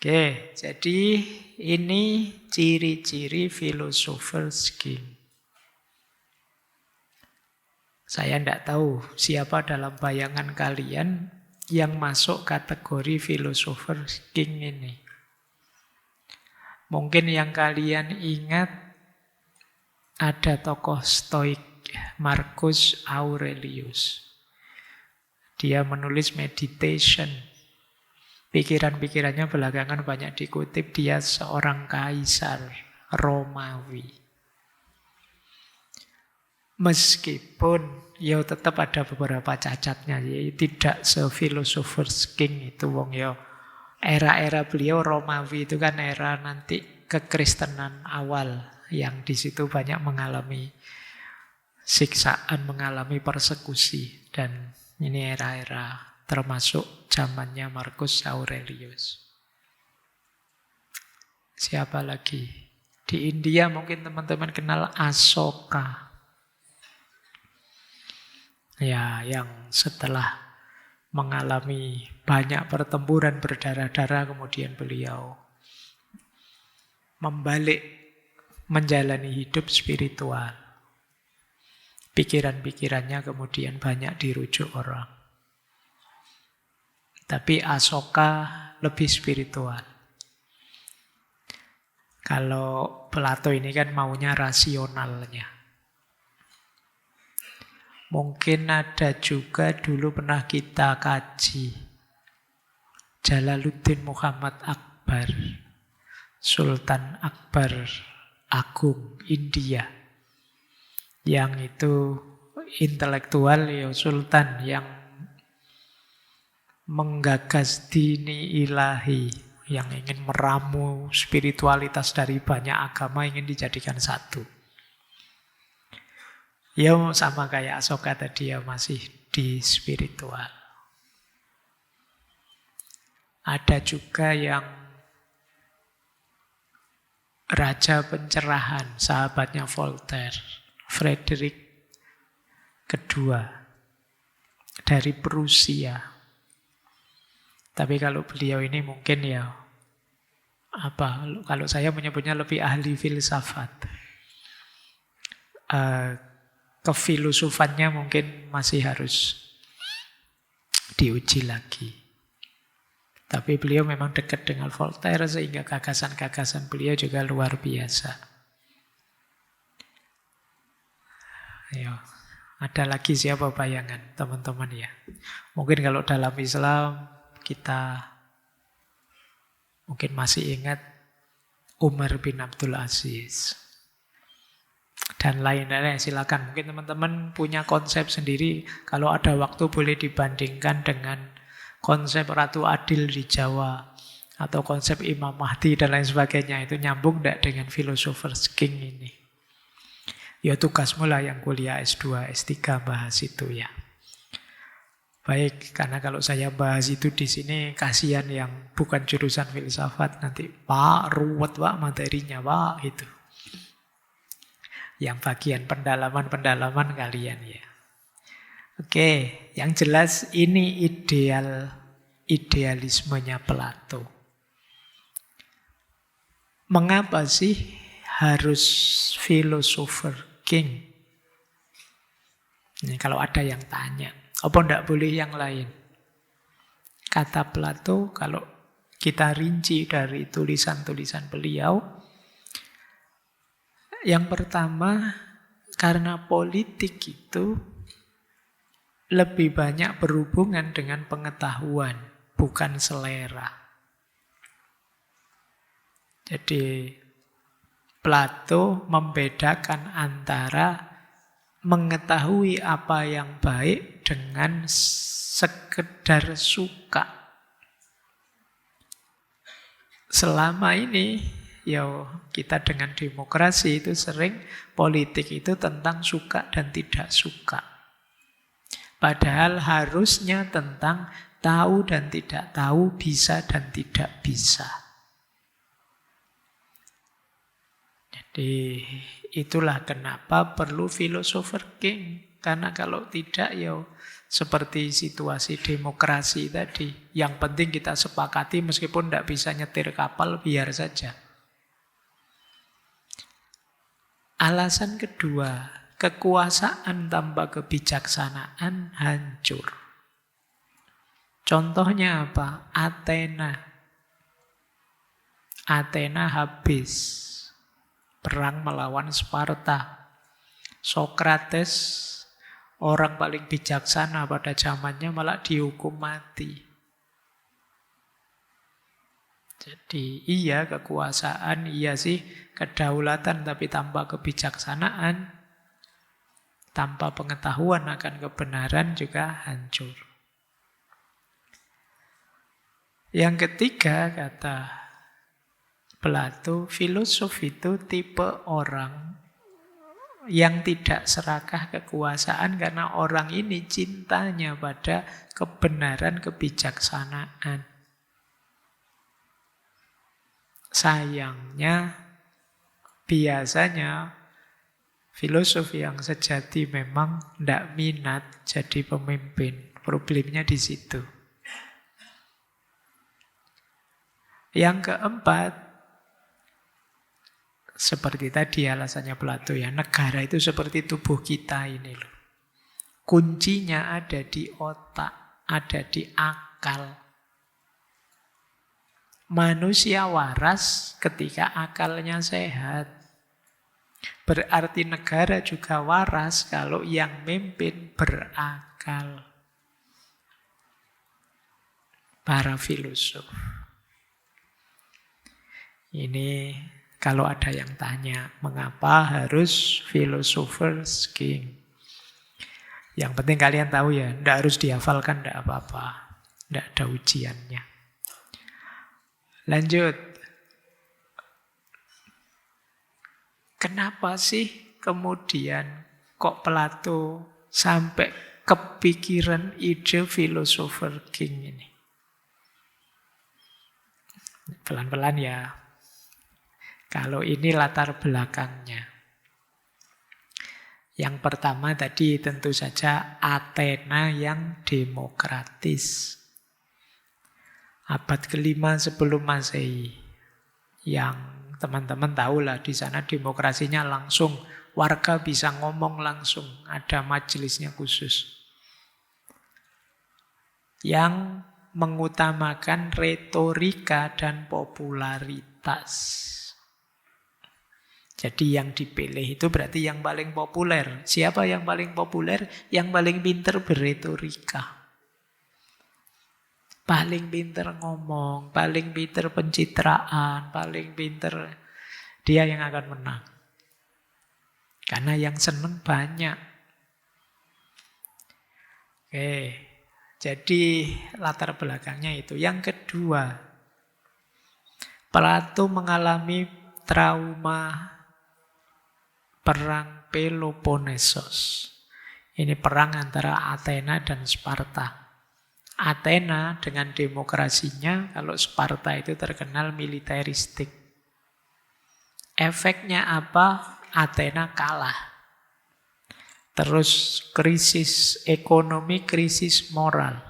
Oke, jadi ini ciri-ciri philosopher's king. Saya tidak tahu siapa dalam bayangan kalian yang masuk kategori philosopher's king ini. Mungkin yang kalian ingat ada tokoh stoik Marcus Aurelius. Dia menulis meditation. Pikiran-pikirannya belakangan banyak dikutip. Dia seorang kaisar Romawi. Meskipun ya tetap ada beberapa cacatnya, ya tidak se-philosopher's king itu wong ya. Era-era beliau Romawi itu kan era nanti kekristenan awal yang di situ banyak mengalami siksaan, mengalami persekusi, dan ini era-era termasuk zamannya Marcus Aurelius. Siapa lagi? Di India mungkin teman-teman kenal Asoka. Ya, yang setelah mengalami banyak pertempuran berdarah-darah, kemudian beliau membalik menjalani hidup spiritual. Pikiran-pikirannya kemudian banyak dirujuk orang. Tapi Asoka lebih spiritual. Kalau Plato ini kan maunya rasionalnya. Mungkin ada juga dulu pernah kita kaji Jalaluddin Muhammad Akbar, Sultan Akbar Agung India. Yang itu intelektual ya sultan yang menggagas dini ilahi, yang ingin meramu spiritualitas dari banyak agama, ingin dijadikan satu. Ya sama kayak Asoka tadi ya, masih di spiritual. Ada juga yang raja pencerahan, sahabatnya Voltaire, Frederick kedua dari Prusia. Tapi kalau beliau ini mungkin ya kalau saya menyebutnya lebih ahli filsafat. Kefilosofannya mungkin masih harus diuji lagi. Tapi beliau memang dekat dengan Voltaire sehingga gagasan-gagasan beliau juga luar biasa. Ayo, ada lagi siapa bayangan teman-teman ya? Mungkin kalau dalam Islam kita mungkin masih ingat Umar bin Abdul Aziz. Dan lain-lain, silakan. Mungkin teman-teman punya konsep sendiri. Kalau ada waktu boleh dibandingkan dengan konsep Ratu Adil di Jawa. Atau konsep Imam Mahdi dan lain sebagainya. Itu nyambung tidak dengan Philosopher's King ini? Ya tugasmu lah yang kuliah S2, S3 bahas itu ya. Baik, karena kalau saya bahas itu di sini kasihan yang bukan jurusan filsafat. Nanti, Pak, ruwet Pak materinya Pak, gitu. Yang bagian pendalaman-pendalaman kalian ya. Oke, yang jelas ini idealismenya Plato. Mengapa sih harus philosopher king? Ini kalau ada yang tanya, apa enggak boleh yang lain? Kata Plato, kalau kita rinci dari tulisan-tulisan beliau, yang pertama, karena politik itu lebih banyak berhubungan dengan pengetahuan, bukan selera. Jadi, Plato membedakan antara mengetahui apa yang baik dengan sekedar suka. Selama ini, ya kita dengan demokrasi itu sering politik itu tentang suka dan tidak suka. Padahal harusnya tentang tahu dan tidak tahu, bisa dan tidak bisa. Jadi itulah kenapa perlu philosopher king. Karena kalau tidak ya seperti situasi demokrasi tadi. Yang penting kita sepakati meskipun tidak bisa nyetir kapal, biar saja. Alasan kedua, kekuasaan tanpa kebijaksanaan hancur. Contohnya apa? Athena. Athena habis. Perang melawan Sparta. Sokrates, orang paling bijaksana pada zamannya, malah dihukum mati. Jadi iya kekuasaan, iya sih kedaulatan, tapi tanpa kebijaksanaan, tanpa pengetahuan akan kebenaran juga hancur. Yang ketiga, kata Plato, filosof itu tipe orang yang tidak serakah kekuasaan karena orang ini cintanya pada kebenaran, kebijaksanaan. Sayangnya, biasanya filosof yang sejati memang tidak minat jadi pemimpin. Problemnya di situ. Yang keempat, seperti tadi alasannya Plato ya, negara itu seperti tubuh kita ini loh. Kuncinya ada di otak, ada di akal. Manusia waras ketika akalnya sehat. Berarti negara juga waras kalau yang mimpin berakal. Para filosof. Ini kalau ada yang tanya, mengapa harus philosopher's king? Yang penting kalian tahu ya, tidak harus dihafalkan, tidak apa-apa. Tidak ada ujiannya. Lanjut. Kenapa sih kemudian kok Plato sampai kepikiran ide philosopher king ini? Pelan-pelan ya. Kalau ini latar belakangnya. Yang pertama tadi tentu saja Athena yang demokratis. Abad kelima sebelum Masehi. Yang teman-teman tahulah di sana demokrasinya langsung. Warga bisa ngomong langsung. Ada majelisnya khusus. Yang mengutamakan retorika dan popularitas. Jadi yang dipilih itu berarti yang paling populer. Siapa yang paling populer? Yang paling pinter berretorika. Paling pinter ngomong, paling pinter pencitraan, paling pinter, dia yang akan menang. Karena yang seneng banyak. Oke, jadi latar belakangnya itu. Yang kedua, Plato mengalami trauma Perang Peloponnesos. Ini perang antara Athena dan Sparta. Athena dengan demokrasinya, kalau Sparta itu terkenal militeristik. Efeknya apa? Athena kalah. Terus krisis ekonomi, krisis moral.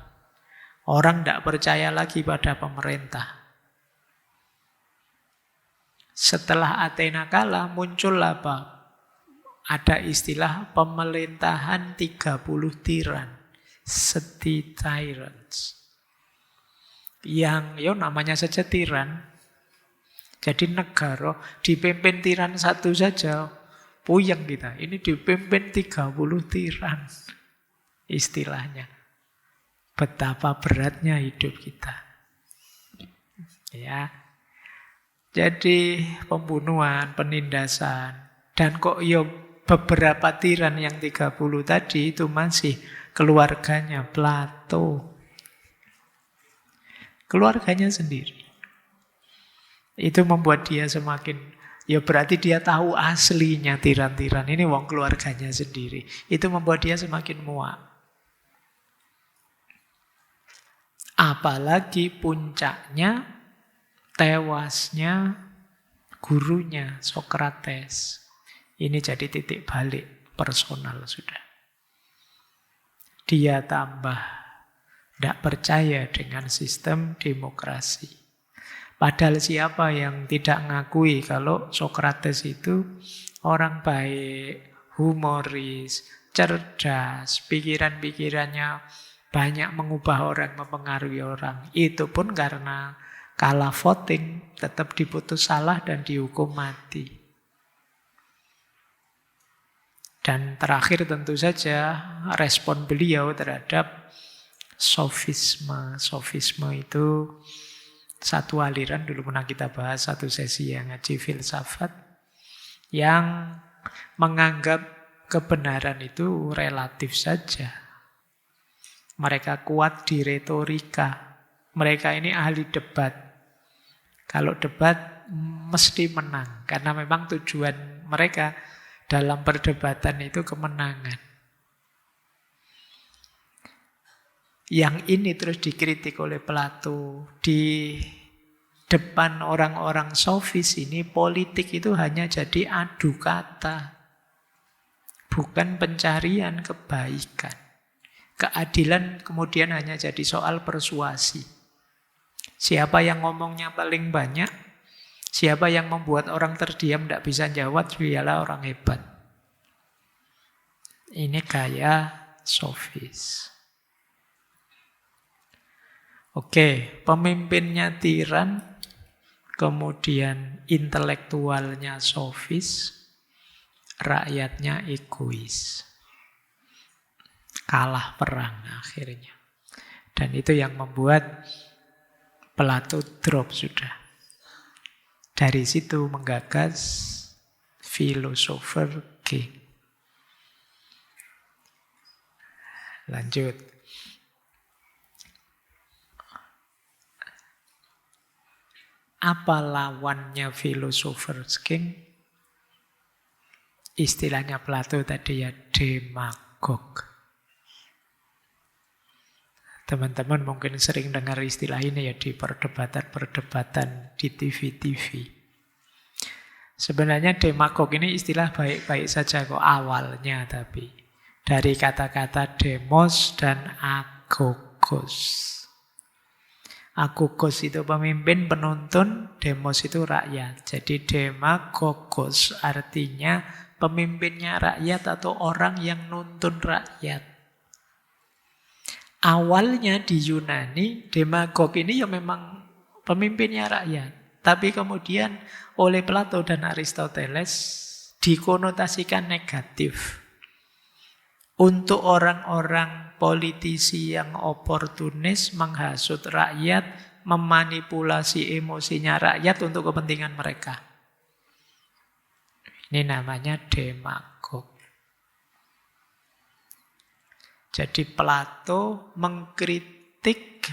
Orang tidak percaya lagi pada pemerintah. Setelah Athena kalah, muncul apa? Ada istilah pemerintahan 30 tiran. City tyrants. Yang namanya saja tiran. Jadi negara dipimpin tiran satu saja. Puyeng kita. Ini dipimpin 30 tiran. Istilahnya. Betapa beratnya hidup kita. Ya. Jadi pembunuhan, penindasan. Dan kok beberapa tiran yang 30 tadi itu masih keluarganya Plato. Keluarganya sendiri. Itu membuat dia semakin, berarti dia tahu aslinya tiran-tiran. Ini wong keluarganya sendiri. Itu membuat dia semakin muak. Apalagi puncaknya tewasnya gurunya Sokrates. Ini jadi titik balik personal sudah. Dia tambah tidak percaya dengan sistem demokrasi. Padahal siapa yang tidak ngakui kalau Sokrates itu orang baik, humoris, cerdas, pikiran-pikirannya banyak mengubah orang, mempengaruhi orang. Itu pun karena kalah voting, tetap diputus salah dan dihukum mati. Dan terakhir tentu saja respon beliau terhadap sofisme. Sofisme itu satu aliran, dulu pernah kita bahas satu sesi yang ngaji filsafat, yang menganggap kebenaran itu relatif saja. Mereka kuat di retorika. Mereka ini ahli debat. Kalau debat mesti menang. Karena memang tujuan mereka dalam perdebatan itu kemenangan. Yang ini terus dikritik oleh Plato. Di depan orang-orang sofis ini, politik itu hanya jadi adu kata. Bukan pencarian kebaikan. Keadilan kemudian hanya jadi soal persuasi. Siapa yang ngomongnya paling banyak, siapa yang membuat orang terdiam tidak bisa jawab, dialah orang hebat. Ini gaya sofis. Oke, pemimpinnya tiran, kemudian intelektualnya sofis, rakyatnya egois. Kalah perang akhirnya. Dan itu yang membuat Plato drop sudah. Dari situ menggagas philosopher king. Lanjut. Apa lawannya philosopher king? Istilahnya Plato tadi ya demagog. Teman-teman mungkin sering dengar istilah ini ya di perdebatan-perdebatan di TV-TV. Sebenarnya demagog ini istilah baik-baik saja kok awalnya, tapi dari kata-kata demos dan agogos. Agogos itu pemimpin, penuntun, demos itu rakyat. Jadi demagogos artinya pemimpinnya rakyat atau orang yang nuntun rakyat. Awalnya di Yunani, demagog ini ya memang pemimpinnya rakyat. Tapi kemudian oleh Plato dan Aristoteles dikonotasikan negatif. Untuk orang-orang politisi yang oportunis, menghasut rakyat, memanipulasi emosinya rakyat untuk kepentingan mereka. Ini namanya demagog. Jadi Plato mengkritik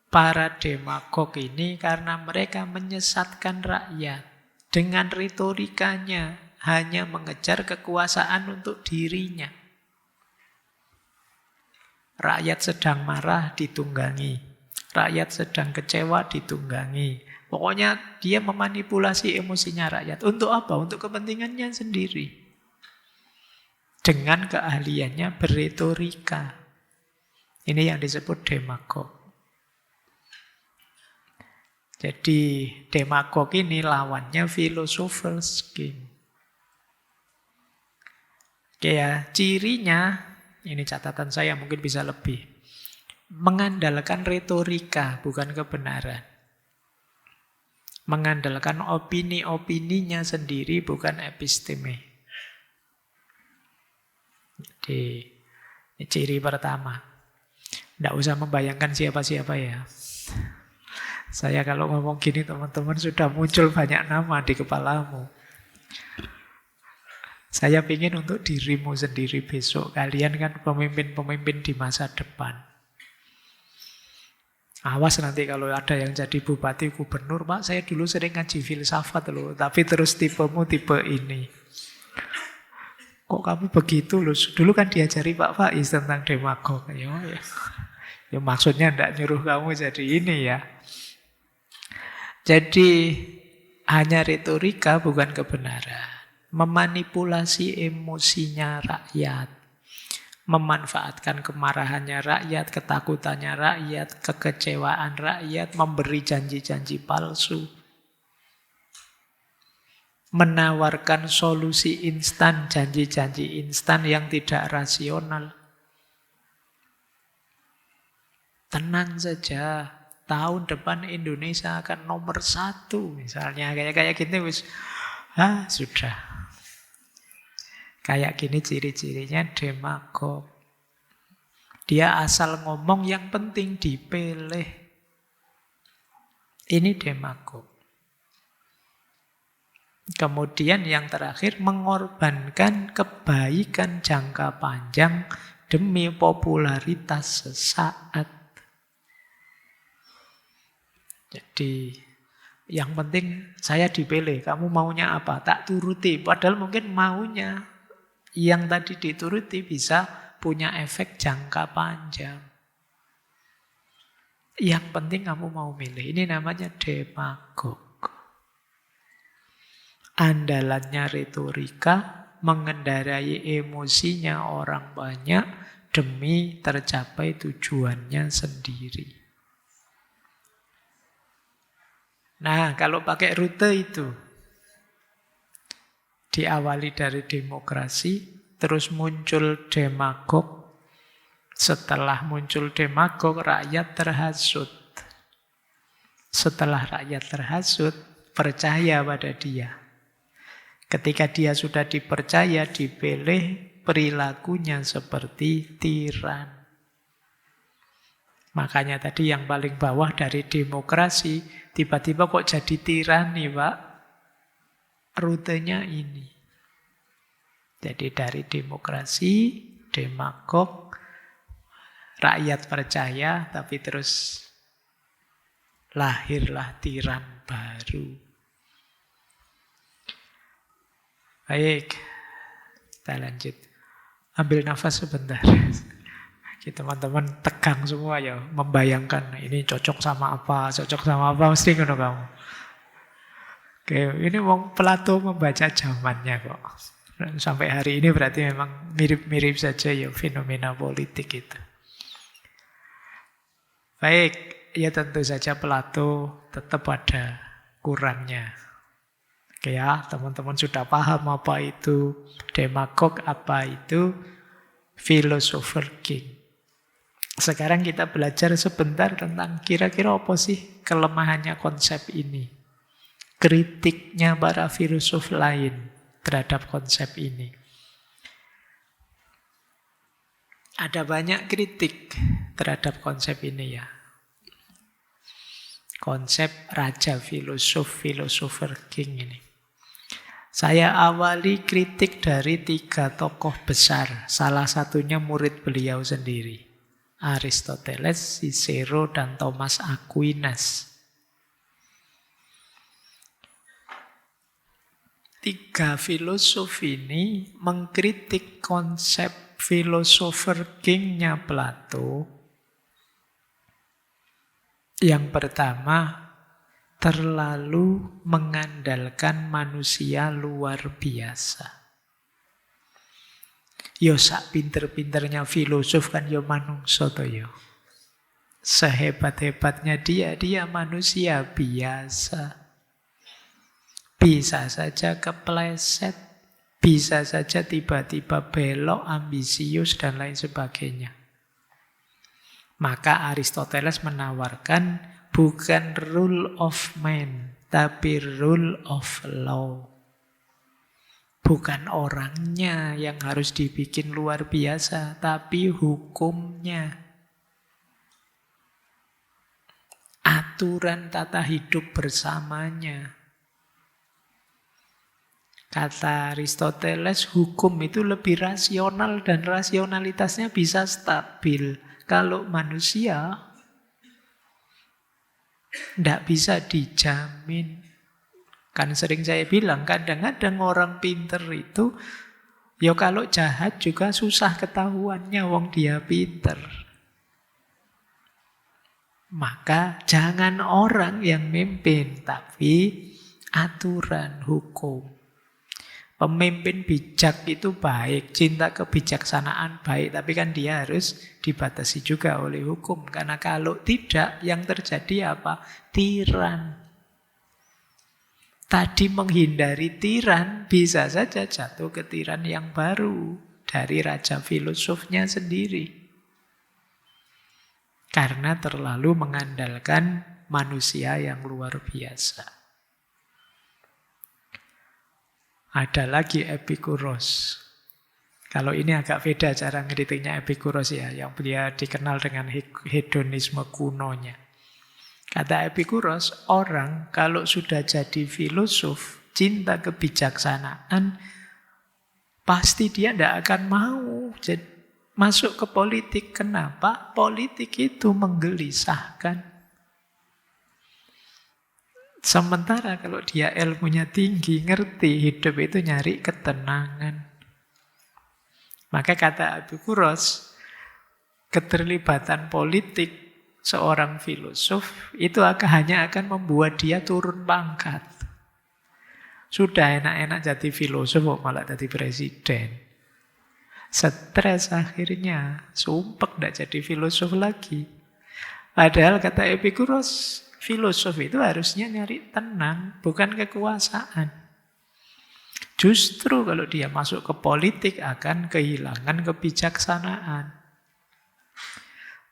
para demagog ini karena mereka menyesatkan rakyat dengan retorikanya, hanya mengejar kekuasaan untuk dirinya. Rakyat sedang marah ditunggangi, rakyat sedang kecewa ditunggangi. Pokoknya dia memanipulasi emosinya rakyat. Untuk apa? Untuk kepentingannya sendiri. Dengan keahliannya berretorika. Ini yang disebut demagog. Jadi demagog ini lawannya philosopher scheme. Oke ya, cirinya, ini catatan saya mungkin bisa lebih. Mengandalkan retorika, bukan kebenaran. Mengandalkan opini-opininya sendiri, bukan episteme. Jadi, ini ciri pertama. Tidak usah membayangkan siapa-siapa ya. Saya kalau ngomong gini teman-teman sudah muncul banyak nama di kepalamu. Saya ingin untuk dirimu sendiri besok. Kalian kan pemimpin-pemimpin di masa depan. Awas nanti kalau ada yang jadi bupati, gubernur, Pak, saya dulu sering ngaji filsafat loh, tapi terus tipemu tipe ini. Kok kamu begitu loh? Dulu kan diajari Pak Faiz tentang demagog. Ya maksudnya tidak nyuruh kamu jadi ini ya. Jadi hanya retorika bukan kebenaran. Memanipulasi emosinya rakyat. Memanfaatkan kemarahannya rakyat, ketakutannya rakyat, kekecewaan rakyat, memberi janji-janji palsu. Menawarkan solusi instan, janji-janji instan yang tidak rasional. Tenang saja, tahun depan Indonesia akan nomor 1 misalnya. Kayak gini wis, sudah. Kayak gini ciri-cirinya demagog. Dia asal ngomong yang penting dipilih. Ini demagog. Kemudian yang terakhir, mengorbankan kebaikan jangka panjang demi popularitas sesaat. Jadi yang penting saya dipilih, kamu maunya apa? Tak turuti. Padahal mungkin maunya yang tadi dituruti bisa punya efek jangka panjang. Yang penting kamu mau milih. Ini namanya demagog. Andalannya retorika, mengendarai emosinya orang banyak demi tercapai tujuannya sendiri. Nah, kalau pakai rute itu, diawali dari demokrasi, terus muncul demagog. Setelah muncul demagog, rakyat terhasut. Setelah rakyat terhasut, percaya pada dia. Ketika dia sudah dipercaya, dipilih, perilakunya seperti tiran. Makanya tadi yang paling bawah dari demokrasi, tiba-tiba kok jadi tirani, Pak? Rutenya ini. Jadi dari demokrasi, demagog, rakyat percaya, tapi terus lahirlah tiran baru. Baik, kita lanjut. Ambil nafas sebentar. teman-teman tegang semua ya, membayangkan ini cocok sama apa, mesti ngono kamu. Oke, ini wong Plato membaca zamannya kok. Dan sampai hari ini berarti memang mirip-mirip saja ya fenomena politik itu. Baik, ya tentu saja Plato tetap ada kurangnya. Oke ya, teman-teman sudah paham apa itu demagog, apa itu philosopher king. Sekarang kita belajar sebentar tentang kira-kira apa sih kelemahannya konsep ini. Kritiknya para filosof lain terhadap konsep ini. Ada banyak kritik terhadap konsep ini ya. Konsep raja filosof, philosopher king ini. Saya awali kritik dari 3 tokoh besar. Salah satunya murid beliau sendiri. Aristoteles, Cicero, dan Thomas Aquinas. 3 filosof ini mengkritik konsep philosopher king-nya Plato. Yang pertama, terlalu mengandalkan manusia luar biasa. Yo sak pinter-pinternya filosof kan yo manungsa to yo. Sehebat-hebatnya dia manusia biasa. Bisa saja kepleset, bisa saja tiba-tiba belok, ambisius, dan lain sebagainya. Maka Aristoteles menawarkan bukan rule of man, tapi rule of law. Bukan orangnya yang harus dibikin luar biasa, tapi hukumnya. Aturan tata hidup bersamanya. Kata Aristoteles, hukum itu lebih rasional dan rasionalitasnya bisa stabil. Kalau manusia, tidak bisa dijamin. Kan sering saya bilang, kadang-kadang orang pinter itu, ya kalau jahat juga susah ketahuannya, wong dia pinter. Maka jangan orang yang mimpin, tapi aturan hukum. Pemimpin bijak itu baik, cinta kebijaksanaan baik, tapi kan dia harus dibatasi juga oleh hukum. Karena kalau tidak, yang terjadi apa? Tiran. Tadi menghindari tiran, bisa saja jatuh ke tiran yang baru dari raja filosofnya sendiri. Karena terlalu mengandalkan manusia yang luar biasa. Ada lagi Epikuros. Kalau ini agak beda cara ngeritiknya Epikuros ya, yang dia dikenal dengan hedonisme kunonya. Kata Epikuros, orang kalau sudah jadi filosof, cinta kebijaksanaan, pasti dia tidak akan mau masuk ke politik. Kenapa? Politik itu menggelisahkan. Sementara kalau dia ilmunya tinggi, ngerti, hidup itu nyari ketenangan. Maka kata Epikuros, keterlibatan politik seorang filosof itu hanya akan membuat dia turun pangkat. Sudah enak-enak jadi filosof kok malah jadi presiden. Stres akhirnya, sumpek tidak jadi filosof lagi. Padahal kata Epikuros, filosof itu harusnya nyari tenang, bukan kekuasaan. Justru kalau dia masuk ke politik akan kehilangan kebijaksanaan.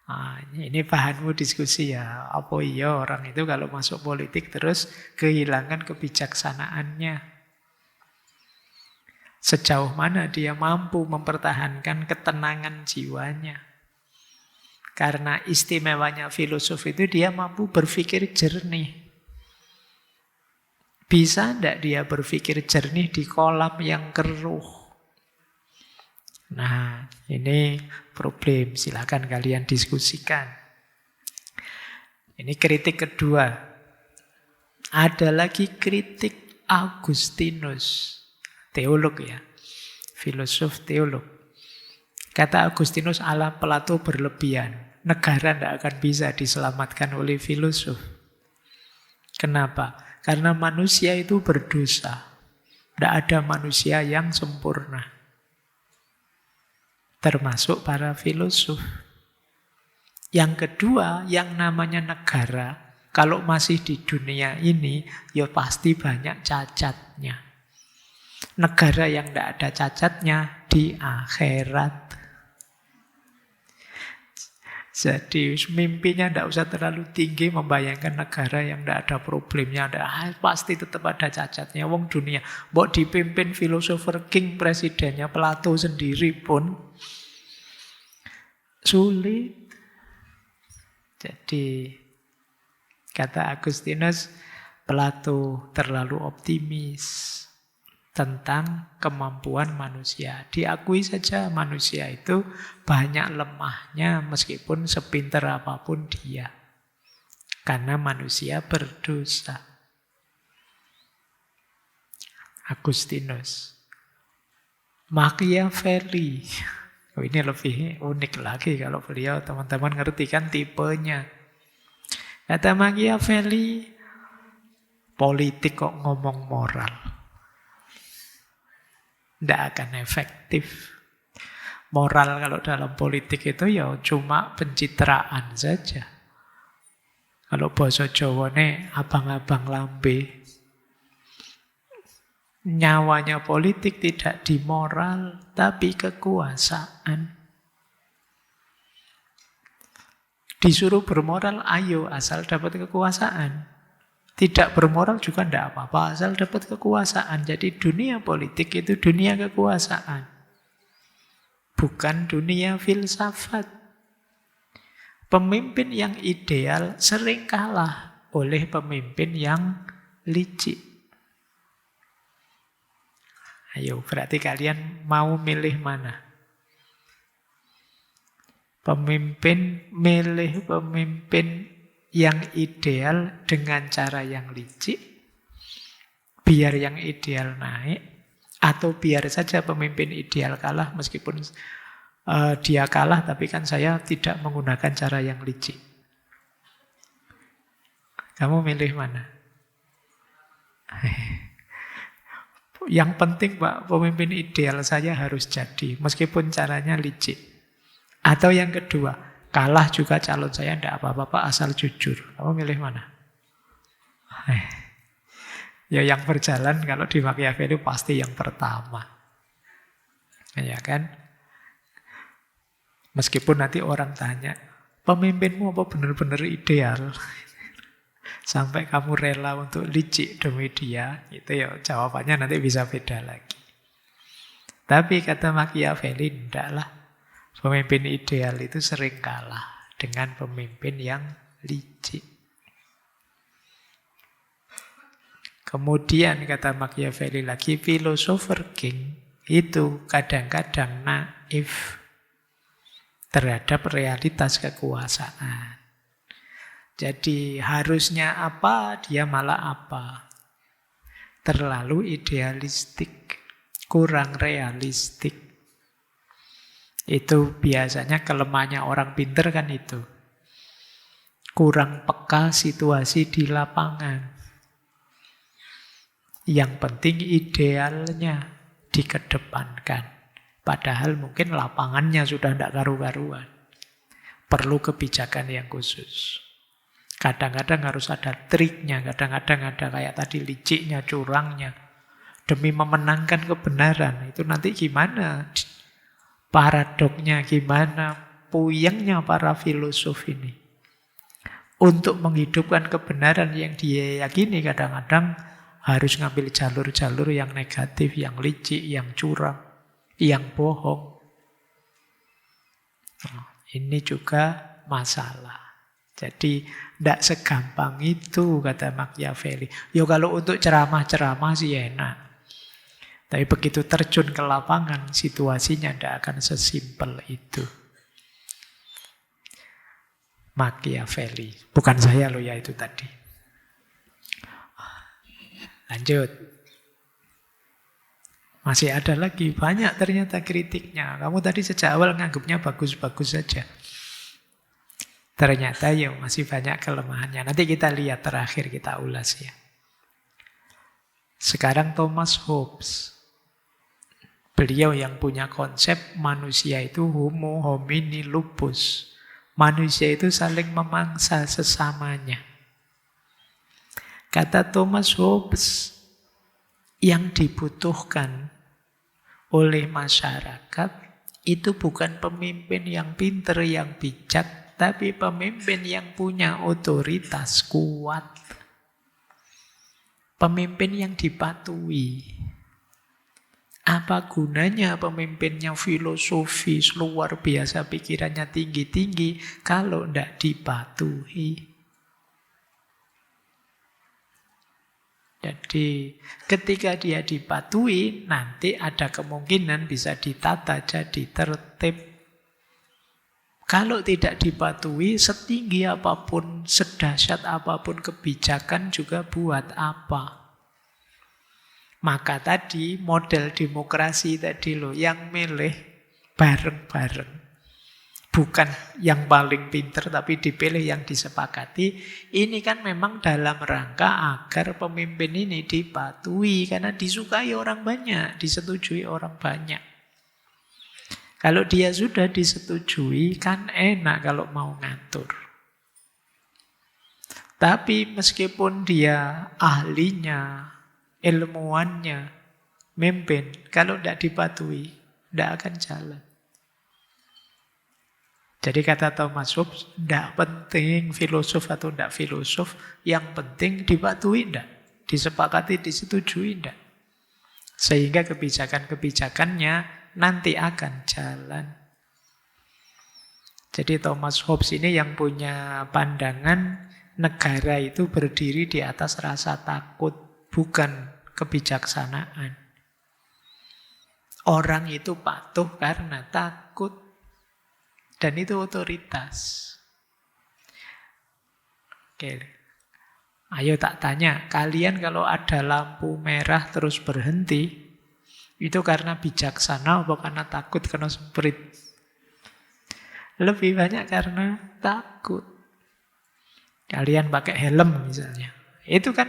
Nah, ini bahanmu diskusi ya. Apa iya orang itu kalau masuk politik terus kehilangan kebijaksanaannya? Sejauh mana dia mampu mempertahankan ketenangan jiwanya? Karena istimewanya filosof itu dia mampu berpikir jernih. Bisa tidak dia berpikir jernih di kolam yang keruh? Nah, ini problem. Silakan kalian diskusikan. Ini kritik kedua. Ada lagi kritik Augustinus. Teolog ya. Filosof teolog. Kata Agustinus, ala Plato berlebihan. Negara tidak akan bisa diselamatkan oleh filosof. Kenapa? Karena manusia itu berdosa. Tidak ada manusia yang sempurna. Termasuk para filosof. Yang kedua, yang namanya negara, kalau masih di dunia ini, ya pasti banyak cacatnya. Negara yang tidak ada cacatnya di akhirat. Jadi mimpinya tidak usah terlalu tinggi membayangkan negara yang tidak ada problemnya. Pasti tetap ada cacatnya. Wong dunia, mbok dipimpin filosofer king presidennya Plato sendiri pun sulit. Jadi kata Agustinus, Plato terlalu optimis tentang kemampuan manusia. Diakui saja manusia itu banyak lemahnya meskipun sepinter apapun dia. Karena manusia berdosa. Agustinus. Machiavelli. Oh, ini lebih unik lagi kalau beliau teman-teman ngerti kan tipenya. Kata Machiavelli, politik kok ngomong moral. Tidak akan efektif. Moral kalau dalam politik itu ya cuma pencitraan saja. Kalau bahasa Jawa ini abang-abang lambe. Nyawanya politik tidak di moral, tapi kekuasaan. Disuruh bermoral, ayo asal dapat kekuasaan. Tidak bermoral juga tidak apa-apa, asal dapat kekuasaan. Jadi dunia politik itu dunia kekuasaan. Bukan dunia filsafat. Pemimpin yang ideal sering kalah oleh pemimpin yang licik. Ayo, berarti kalian mau milih mana? Milih pemimpin yang ideal dengan cara yang licik, biar yang ideal naik, atau biar saja pemimpin ideal kalah meskipun dia kalah, tapi kan saya tidak menggunakan cara yang licik. Kamu milih mana? Yang penting Pak, pemimpin ideal saya harus jadi, meskipun caranya licik. Atau yang kedua, kalah juga calon saya, tidak apa-apa Pak, asal jujur. Kamu milih mana? Ya yang berjalan kalau di Machiavelli pasti yang pertama. Ya kan? Meskipun nanti orang tanya, pemimpinmu apa benar-benar ideal? Sampai kamu rela untuk licik demi dia, itu ya jawabannya nanti bisa beda lagi. Tapi kata Machiavelli, tidaklah. Pemimpin ideal itu sering kalah dengan pemimpin yang licik. Kemudian kata Machiavelli lagi, filosofer king itu kadang-kadang naif terhadap realitas kekuasaan. Jadi harusnya apa, dia malah apa. Terlalu idealistik, kurang realistik. Itu biasanya kelemahannya orang pinter kan itu. Kurang peka situasi di lapangan. Yang penting idealnya dikedepankan. Padahal mungkin lapangannya sudah tidak karu-karuan. Perlu kebijakan yang khusus. Kadang-kadang harus ada triknya, kadang-kadang ada kayak tadi liciknya, curangnya. Demi memenangkan kebenaran. Itu nanti gimana? Paradoknya gimana? Puyengnya para filosof ini. Untuk menghidupkan kebenaran yang dia yakini kadang-kadang harus ngambil jalur-jalur yang negatif, yang licik, yang curang, yang bohong. Ini juga masalah. Jadi tidak segampang itu kata Machiavelli. Ya kalau untuk ceramah-ceramah sih enak. Tapi begitu terjun ke lapangan, situasinya tidak akan sesimpel itu. Machiavelli. Bukan saya loh ya itu tadi. Lanjut. Masih ada lagi, banyak ternyata kritiknya. Kamu tadi sejak awal nganggapnya bagus-bagus saja. Ternyata ya masih banyak kelemahannya. Nanti kita lihat terakhir, kita ulas ya. Sekarang Thomas Hobbes. Beliau yang punya konsep manusia itu homo homini lupus. Manusia itu saling memangsa sesamanya. Kata Thomas Hobbes, yang dibutuhkan oleh masyarakat itu bukan pemimpin yang pinter, yang bijak, tapi pemimpin yang punya otoritas kuat. Pemimpin yang dipatuhi. Apa gunanya pemimpinnya filosofis, luar biasa, pikirannya tinggi-tinggi, kalau tidak dipatuhi? Jadi ketika dia dipatuhi, nanti ada kemungkinan bisa ditata jadi tertib. Kalau tidak dipatuhi, setinggi apapun, sedahsyat apapun kebijakan juga buat apa? Maka tadi model demokrasi tadi loh, yang milih bareng-bareng. Bukan yang paling pinter tapi dipilih yang disepakati. Ini kan memang dalam rangka agar pemimpin ini dipatuhi. Karena disukai orang banyak, disetujui orang banyak. Kalau dia sudah disetujui kan enak kalau mau ngatur. Tapi meskipun dia ahlinya, ilmuannya, mimpin, kalau tidak dipatuhi, tidak akan jalan. Jadi kata Thomas Hobbes, tidak penting filosof atau tidak filosof, yang penting dipatuhi tidak, disepakati, disetujui tidak. Sehingga kebijakan-kebijakannya nanti akan jalan. Jadi Thomas Hobbes ini yang punya pandangan negara itu berdiri di atas rasa takut, bukan kebijaksanaan. Orang itu patuh karena takut. Dan itu otoritas. Oke. Ayo tak tanya, kalian kalau ada lampu merah terus berhenti, itu karena bijaksana atau karena takut kena semprit? Lebih banyak karena takut. Kalian pakai helm misalnya. Itu kan,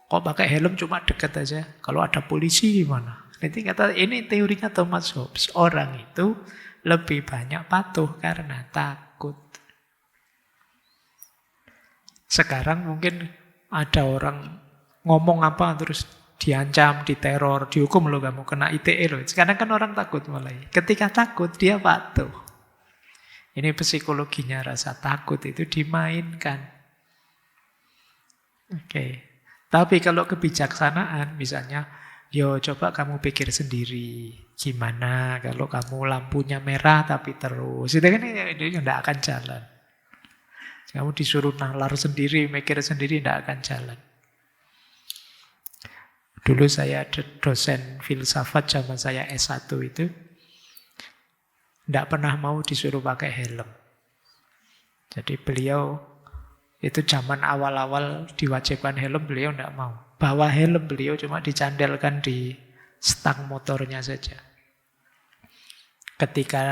kok pakai helm cuma dekat aja. Kalau ada polisi gimana? Ini teorinya Thomas Hobbes. Orang itu lebih banyak patuh karena takut. Sekarang mungkin ada orang ngomong apa terus diancam, diteror, dihukum loh kamu, kena ITE loh. Sekarang kan orang takut mulai. Ketika takut dia patuh. Ini psikologinya, rasa takut itu dimainkan. Oke. Tapi kalau kebijaksanaan misalnya, yo coba kamu pikir sendiri. Gimana kalau kamu lampunya merah tapi terus. Itu kan tidak akan jalan. Kamu disuruh nalar sendiri, mikir sendiri, tidak akan jalan. Dulu saya ada dosen filsafat zaman saya S1 itu. Tidak pernah mau disuruh pakai helm. Jadi beliau, itu zaman awal-awal diwajibkan helm, beliau tidak mau. Bawa helm beliau cuma dicandelkan di stang motornya saja. Ketika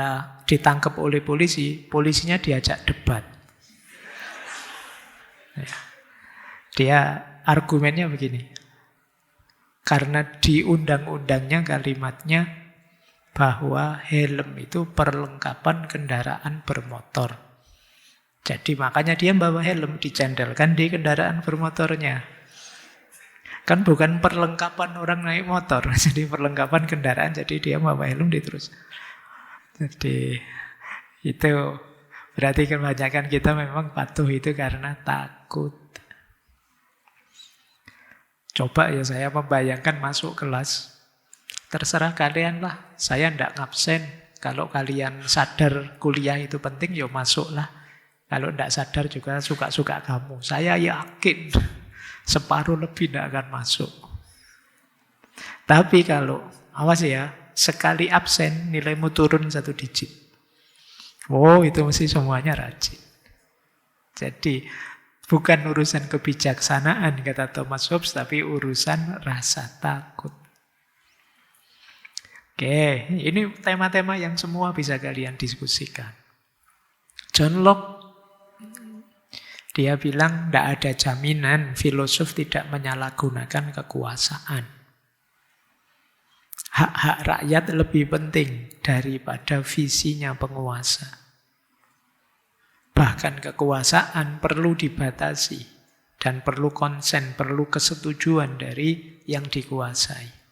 ditangkap oleh polisi, polisinya diajak debat. Dia argumennya begini. Karena di undang-undangnya kalimatnya bahwa helm itu perlengkapan kendaraan bermotor. Jadi makanya dia bawa helm, dicandelkan di kendaraan bermotornya. Kan bukan perlengkapan orang naik motor, jadi perlengkapan kendaraan, jadi dia bawa helm terus. Jadi itu berarti kebanyakan kita memang patuh itu karena takut. Coba ya saya membayangkan masuk kelas. Terserah kalian lah, saya tidak ngabsen. Kalau kalian sadar kuliah itu penting, ya masuklah. Kalau tidak sadar juga suka-suka kamu. Saya yakin separuh lebih tidak akan masuk. Tapi kalau, awas ya, sekali absen nilaimu turun 1 digit. Oh, itu mesti semuanya rajin. Jadi bukan urusan kebijaksanaan kata Thomas Hobbes, tapi urusan rasa takut. Oke, ini tema-tema yang semua bisa kalian diskusikan. John Locke, dia bilang tidak ada jaminan filosof tidak menyalahgunakan kekuasaan. Hak-hak rakyat lebih penting daripada visinya penguasa. Bahkan kekuasaan perlu dibatasi dan perlu konsen, perlu kesetujuan dari yang dikuasai.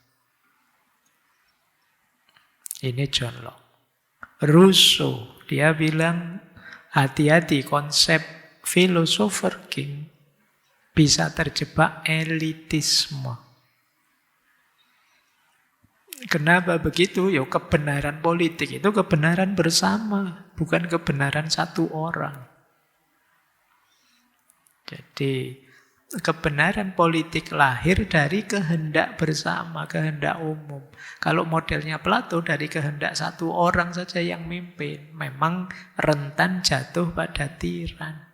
Ini John Locke. Rousseau, dia bilang hati-hati konsep philosopher king bisa terjebak elitisme. Kenapa begitu? Ya kebenaran politik itu kebenaran bersama, bukan kebenaran satu orang. Jadi kebenaran politik lahir dari kehendak bersama, kehendak umum. Kalau modelnya Plato dari kehendak satu orang saja yang mimpin, memang rentan jatuh pada tiran.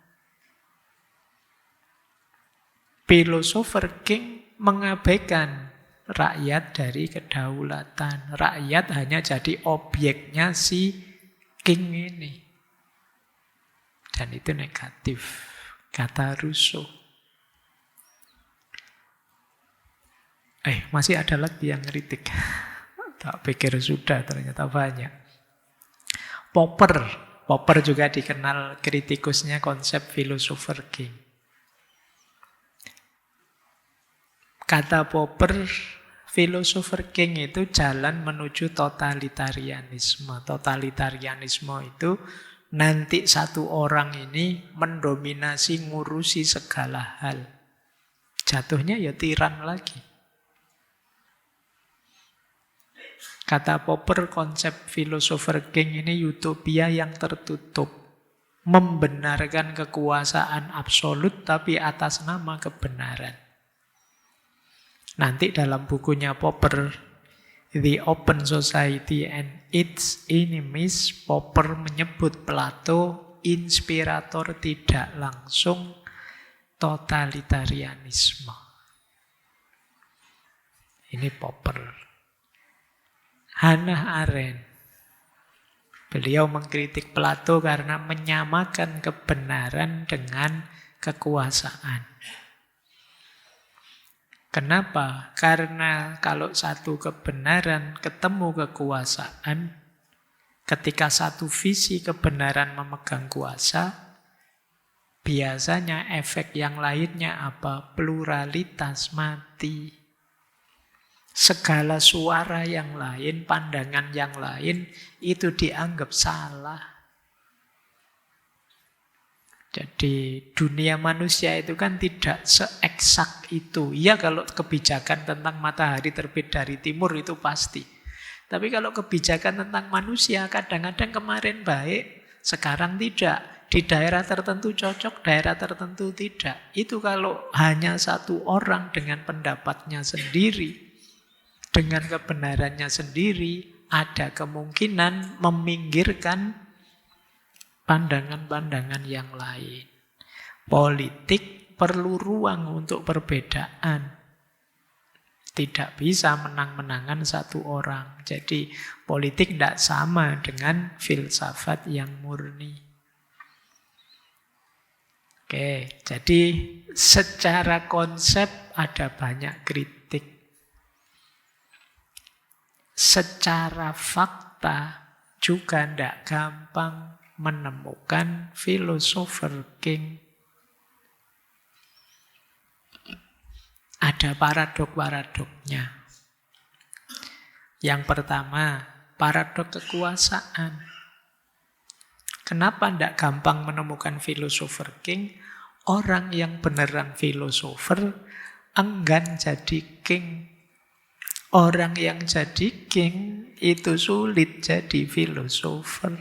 Philosopher king mengabaikan rakyat dari kedaulatan. Rakyat hanya jadi objeknya si king ini. Dan itu negatif, kata Rousseau. Masih ada lagi yang kritik. Tak pikir sudah, ternyata banyak. Popper juga dikenal kritikusnya konsep philosopher king. Kata Popper, philosopher king itu jalan menuju totalitarianisme. Totalitarianisme itu nanti satu orang ini mendominasi, ngurusi segala hal. Jatuhnya ya tiran lagi. Kata Popper, konsep philosopher king ini utopia yang tertutup. Membenarkan kekuasaan absolut tapi atas nama kebenaran. Nanti dalam bukunya Popper, The Open Society and Its Enemies, Popper menyebut Plato inspirator tidak langsung totalitarianisme. Ini Popper. Hannah Arendt, beliau mengkritik Plato karena menyamakan kebenaran dengan kekuasaan. Kenapa? Karena kalau satu kebenaran ketemu kekuasaan, ketika satu visi kebenaran memegang kuasa, biasanya efek yang lainnya apa? Pluralitas mati. Segala suara yang lain, pandangan yang lain, itu dianggap salah. Jadi dunia manusia itu kan tidak seeksak itu. Ya kalau kebijakan tentang matahari terbit dari timur itu pasti. Tapi kalau kebijakan tentang manusia kadang-kadang kemarin baik, sekarang tidak. Di daerah tertentu cocok, daerah tertentu tidak. Itu kalau hanya satu orang dengan pendapatnya sendiri, dengan kebenarannya sendiri, ada kemungkinan meminggirkan pandangan-pandangan yang lain. Politik perlu ruang untuk perbedaan. Tidak bisa menang-menangan satu orang. Jadi politik tidak sama dengan filsafat yang murni. Oke, jadi secara konsep ada banyak kritik. Secara fakta juga tidak gampang menemukan philosopher king. Ada paradok-paradoknya. Yang pertama, paradok kekuasaan. Kenapa tidak gampang menemukan philosopher king? Orang yang beneran filosofer enggan jadi king. Orang yang jadi king itu sulit jadi filosofer.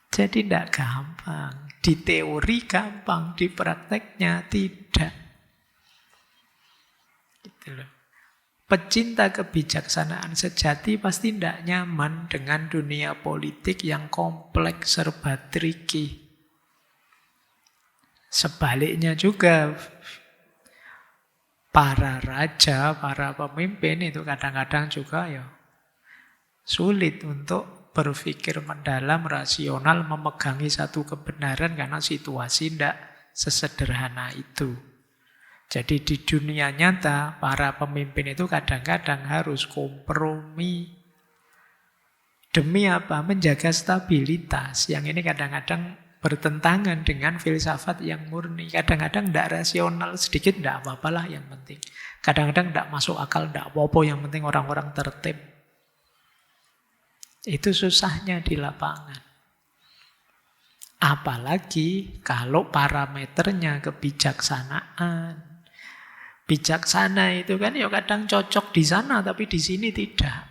Jadi tidak gampang. Di teori gampang, di prakteknya tidak. Gitu loh. Pecinta kebijaksanaan sejati pasti tidak nyaman dengan dunia politik yang kompleks, serba tricky. Sebaliknya juga, para raja, para pemimpin itu kadang-kadang juga ya sulit untuk berpikir mendalam, rasional, memegangi satu kebenaran karena situasi tidak sesederhana itu. Jadi di dunia nyata, para pemimpin itu kadang-kadang harus kompromi. Demi apa? Menjaga stabilitas. Yang ini kadang-kadang bertentangan dengan filsafat yang murni. Kadang-kadang tidak rasional, sedikit tidak apa-apalah yang penting. Kadang-kadang tidak masuk akal, tidak apa-apa, yang penting orang-orang tertib. Itu susahnya di lapangan. Apalagi kalau parameternya kebijaksanaan. Bijaksana itu kan ya kadang cocok di sana tapi di sini tidak.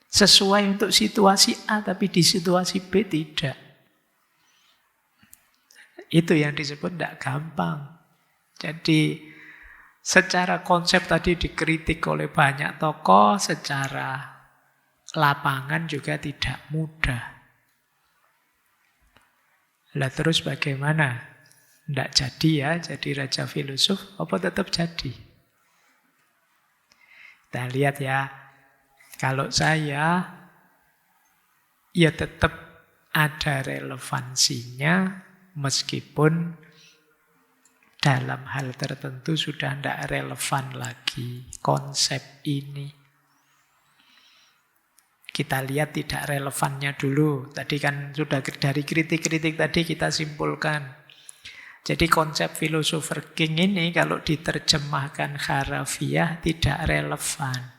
Sesuai untuk situasi A tapi di situasi B tidak. Itu yang disebut tidak gampang. Jadi secara konsep tadi dikritik oleh banyak tokoh, secara lapangan juga tidak mudah. Lah terus bagaimana? Tidak jadi ya, jadi raja filosof, apa tetap jadi? Kita lihat ya, kalau saya, ya tetap ada relevansinya, meskipun dalam hal tertentu sudah tidak relevan lagi konsep ini. Kita lihat tidak relevannya dulu. Tadi kan sudah dari kritik-kritik tadi kita simpulkan. Jadi konsep philosopher king ini kalau diterjemahkan harafiah tidak relevan.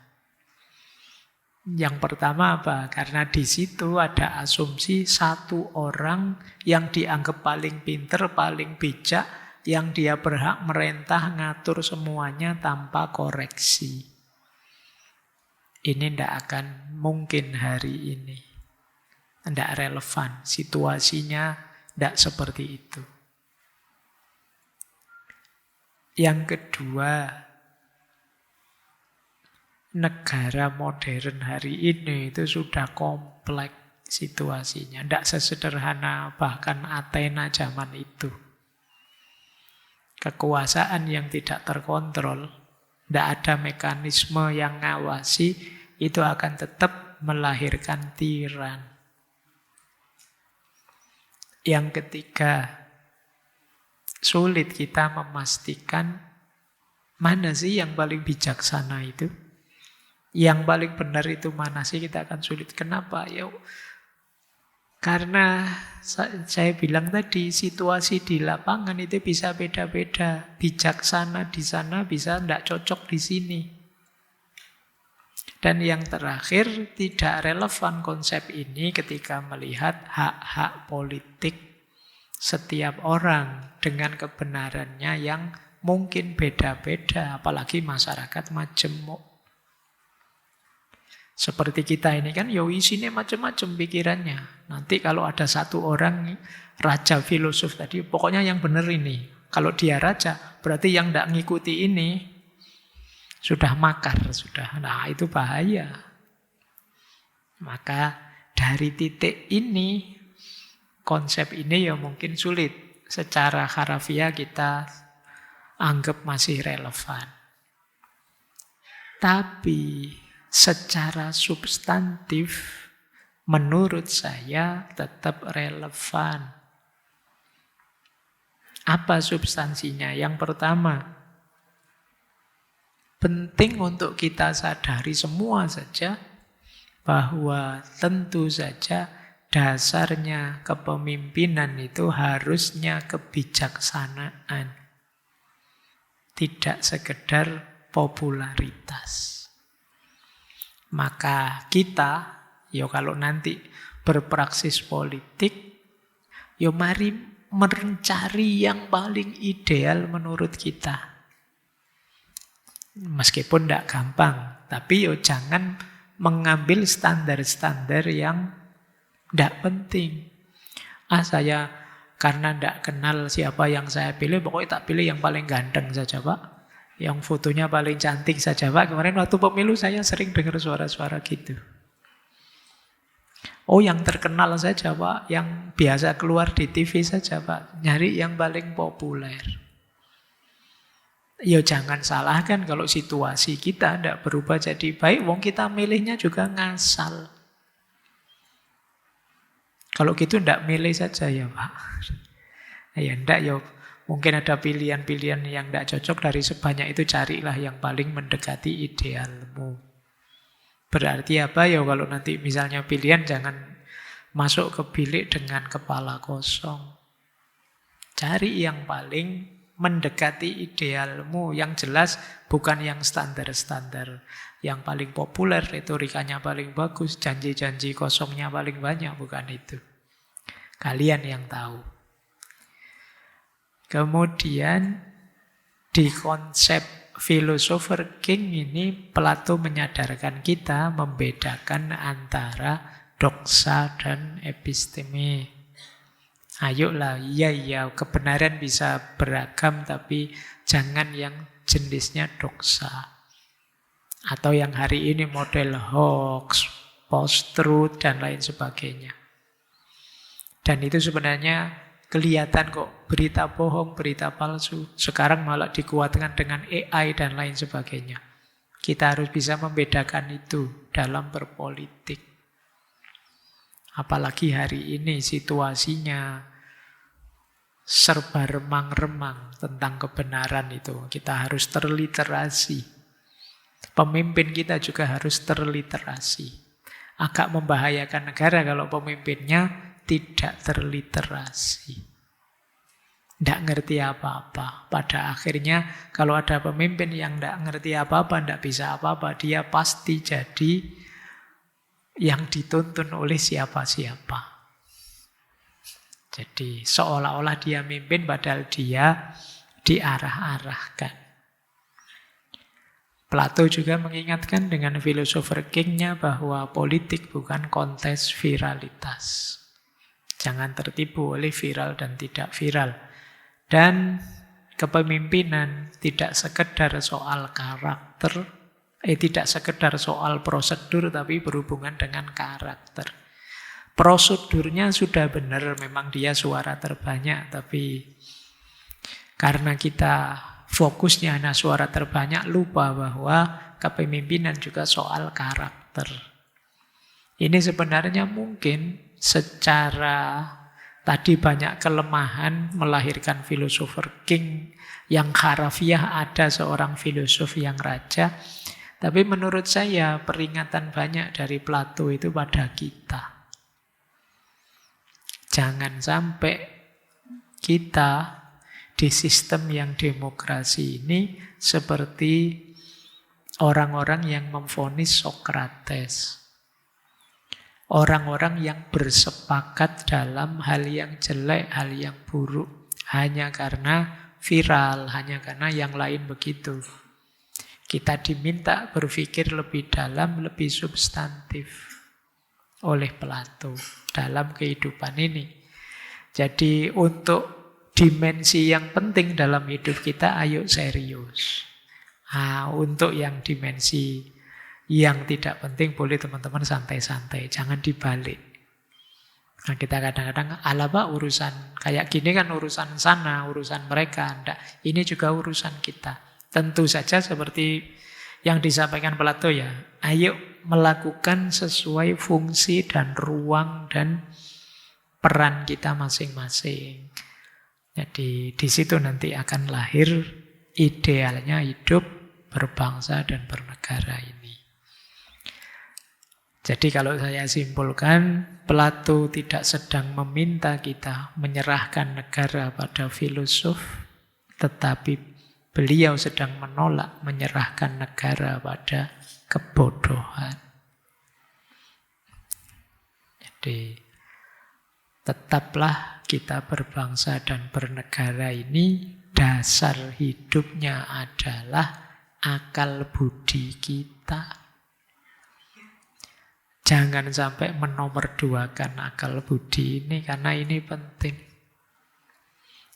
Yang pertama apa? Karena di situ ada asumsi satu orang yang dianggap paling pinter, paling bijak, yang dia berhak merentah, ngatur semuanya tanpa koreksi. Ini tidak akan mungkin hari ini. Tidak relevan. Situasinya tidak seperti itu. Yang kedua, negara modern hari ini itu sudah kompleks situasinya. Tidak sesederhana bahkan Athena zaman itu. Kekuasaan yang tidak terkontrol, tidak ada mekanisme yang ngawasi, itu akan tetap melahirkan tiran. Yang ketiga, sulit kita memastikan mana sih yang paling bijaksana itu. Yang paling benar itu mana sih, kita akan sulit. Kenapa? Ya, karena saya bilang tadi, situasi di lapangan itu bisa beda-beda. Bijaksana di sana bisa tidak cocok di sini. Dan yang terakhir, tidak relevan konsep ini ketika melihat hak-hak politik setiap orang dengan kebenarannya yang mungkin beda-beda, apalagi masyarakat majemuk. Seperti kita ini kan, ya isinya macam-macam pikirannya. Nanti kalau ada satu orang raja filosof tadi, pokoknya yang benar ini. Kalau dia raja, berarti yang tidak ngikuti ini sudah makar, sudah. Nah, itu bahaya. Maka dari titik ini, konsep ini ya mungkin sulit. Secara harafiah kita anggap masih relevan. Tapi secara substantif menurut saya tetap relevan. Apa substansinya? Yang pertama, penting untuk kita sadari semua saja bahwa tentu saja dasarnya kepemimpinan itu harusnya kebijaksanaan. Tidak sekedar popularitas. Maka kita, ya kalau nanti berpraksis politik, ya mari mencari yang paling ideal menurut kita. Meskipun tidak gampang, tapi ya jangan mengambil standar-standar yang tidak penting. Saya karena tidak kenal siapa yang saya pilih, pokoknya tak pilih yang paling ganteng saja, Pak. Yang fotonya paling cantik saja, Pak. Kemarin waktu pemilu saya sering dengar suara-suara gitu. Oh, yang terkenal saja, Pak. Yang biasa keluar di TV saja, Pak. Nyari yang paling populer. Ya jangan salahkan kalau situasi kita tidak berubah jadi baik, wong kita milihnya juga ngasal. Kalau gitu tidak milih saja ya Pak. Ya ndak ya, mungkin ada pilihan-pilihan yang tidak cocok, dari sebanyak itu carilah yang paling mendekati idealmu. Berarti apa ya, kalau nanti misalnya pilihan, jangan masuk ke bilik dengan kepala kosong. Cari yang paling mendekati idealmu, yang jelas bukan yang standar-standar. Yang paling populer, retorikanya paling bagus, janji-janji kosongnya paling banyak, bukan itu. Kalian yang tahu. Kemudian di konsep philosopher king ini, Plato menyadarkan kita membedakan antara doksa dan episteme. Ayolah, iya, kebenaran bisa beragam, tapi jangan yang jenisnya doksa. Atau yang hari ini model hoax, post-truth, dan lain sebagainya. Dan itu sebenarnya kelihatan kok, berita bohong, berita palsu. Sekarang malah dikuatkan dengan AI dan lain sebagainya. Kita harus bisa membedakan itu dalam berpolitik. Apalagi hari ini situasinya serba remang-remang tentang kebenaran itu. Kita harus terliterasi. Pemimpin kita juga harus terliterasi. Agak membahayakan negara kalau pemimpinnya tidak terliterasi. Tidak ngerti apa-apa. Pada akhirnya kalau ada pemimpin yang tidak ngerti apa-apa, tidak bisa apa-apa, dia pasti jadi yang dituntun oleh siapa-siapa. Jadi seolah-olah dia mimpin padahal dia diarah-arahkan. Plato juga mengingatkan dengan philosopher king-nya bahwa politik bukan kontes viralitas. Jangan tertipu oleh viral dan tidak viral. Dan kepemimpinan tidak sekedar soal karakter, tidak sekedar soal prosedur, tapi berhubungan dengan karakter. Prosedurnya sudah benar, memang dia suara terbanyak, tapi karena kita fokusnya hanya suara terbanyak, lupa bahwa kepemimpinan juga soal karakter. Ini sebenarnya mungkin secara tadi banyak kelemahan melahirkan philosopher king yang harafiah, ada seorang filosof yang raja. Tapi menurut saya peringatan banyak dari Plato itu pada kita. Jangan sampai kita di sistem yang demokrasi ini seperti orang-orang yang memvonis Sokrates. Orang-orang yang bersepakat dalam hal yang jelek, hal yang buruk. Hanya karena viral, hanya karena yang lain begitu. Kita diminta berpikir lebih dalam, lebih substantif oleh Plato dalam kehidupan ini. Jadi untuk dimensi yang penting dalam hidup kita, ayo serius. Untuk yang dimensi yang tidak penting, boleh teman-teman santai-santai, jangan dibalik. Nah, kita kadang-kadang, ala Pak, urusan kayak gini kan urusan sana, urusan mereka. Nggak, ini juga urusan kita. Tentu saja seperti yang disampaikan Plato ya, ayo melakukan sesuai fungsi dan ruang dan peran kita masing-masing. Jadi di situ nanti akan lahir idealnya hidup berbangsa dan bernegara ini. Jadi kalau saya simpulkan, Plato tidak sedang meminta kita menyerahkan negara pada filosof, tetapi beliau sedang menolak menyerahkan negara pada kebodohan. Jadi tetaplah kita berbangsa dan bernegara ini, dasar hidupnya adalah akal budi kita. Jangan sampai menomorduakan akal budi ini, karena ini penting.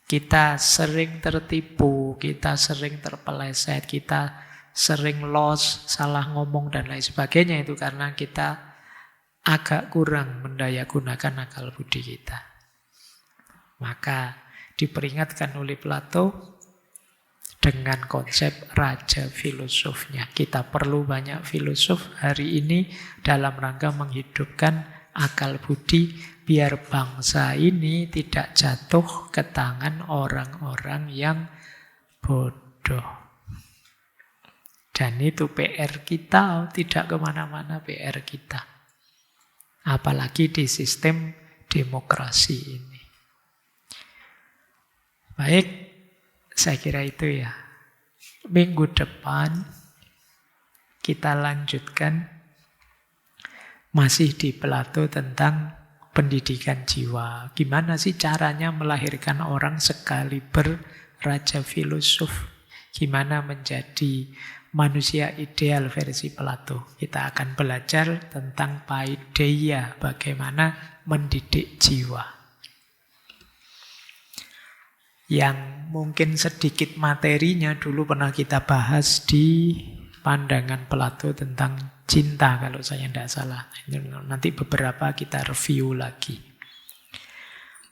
Kita sering tertipu, kita sering terpeleset, kita sering lost, salah ngomong dan lain sebagainya, itu karena kita agak kurang mendayagunakan akal budi kita. Maka diperingatkan oleh Plato, dengan konsep raja filosofnya. Kita perlu banyak filosof hari ini dalam rangka menghidupkan akal budi biar bangsa ini tidak jatuh ke tangan orang-orang yang bodoh. Dan itu PR kita, tidak kemana-mana PR kita. Apalagi di sistem demokrasi ini. Baik, saya kira itu ya. Minggu depan kita lanjutkan masih di Plato tentang pendidikan jiwa. Gimana sih caranya melahirkan orang sekaliber raja filosof? Gimana menjadi manusia ideal versi Plato? Kita akan belajar tentang paideia, bagaimana mendidik jiwa. Yang mungkin sedikit materinya dulu pernah kita bahas di pandangan Plato tentang cinta kalau saya tidak salah. Nanti beberapa kita review lagi.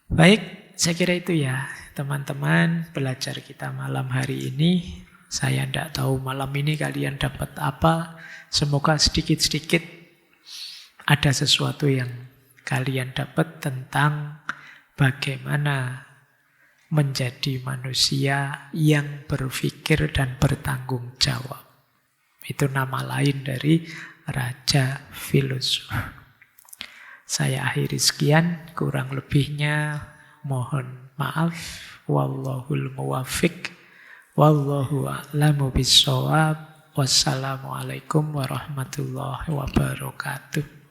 Baik, saya kira itu ya teman-teman belajar kita malam hari ini. Saya tidak tahu malam ini kalian dapat apa. Semoga sedikit-sedikit ada sesuatu yang kalian dapat tentang bagaimana menjadi manusia yang berpikir dan bertanggung jawab. Itu nama lain dari raja filosof. Saya akhiri sekian, kurang lebihnya mohon maaf. Wallahul muwaffiq. Wallahu a'lamu bissawab. Wassalamualaikum warahmatullahi wabarakatuh.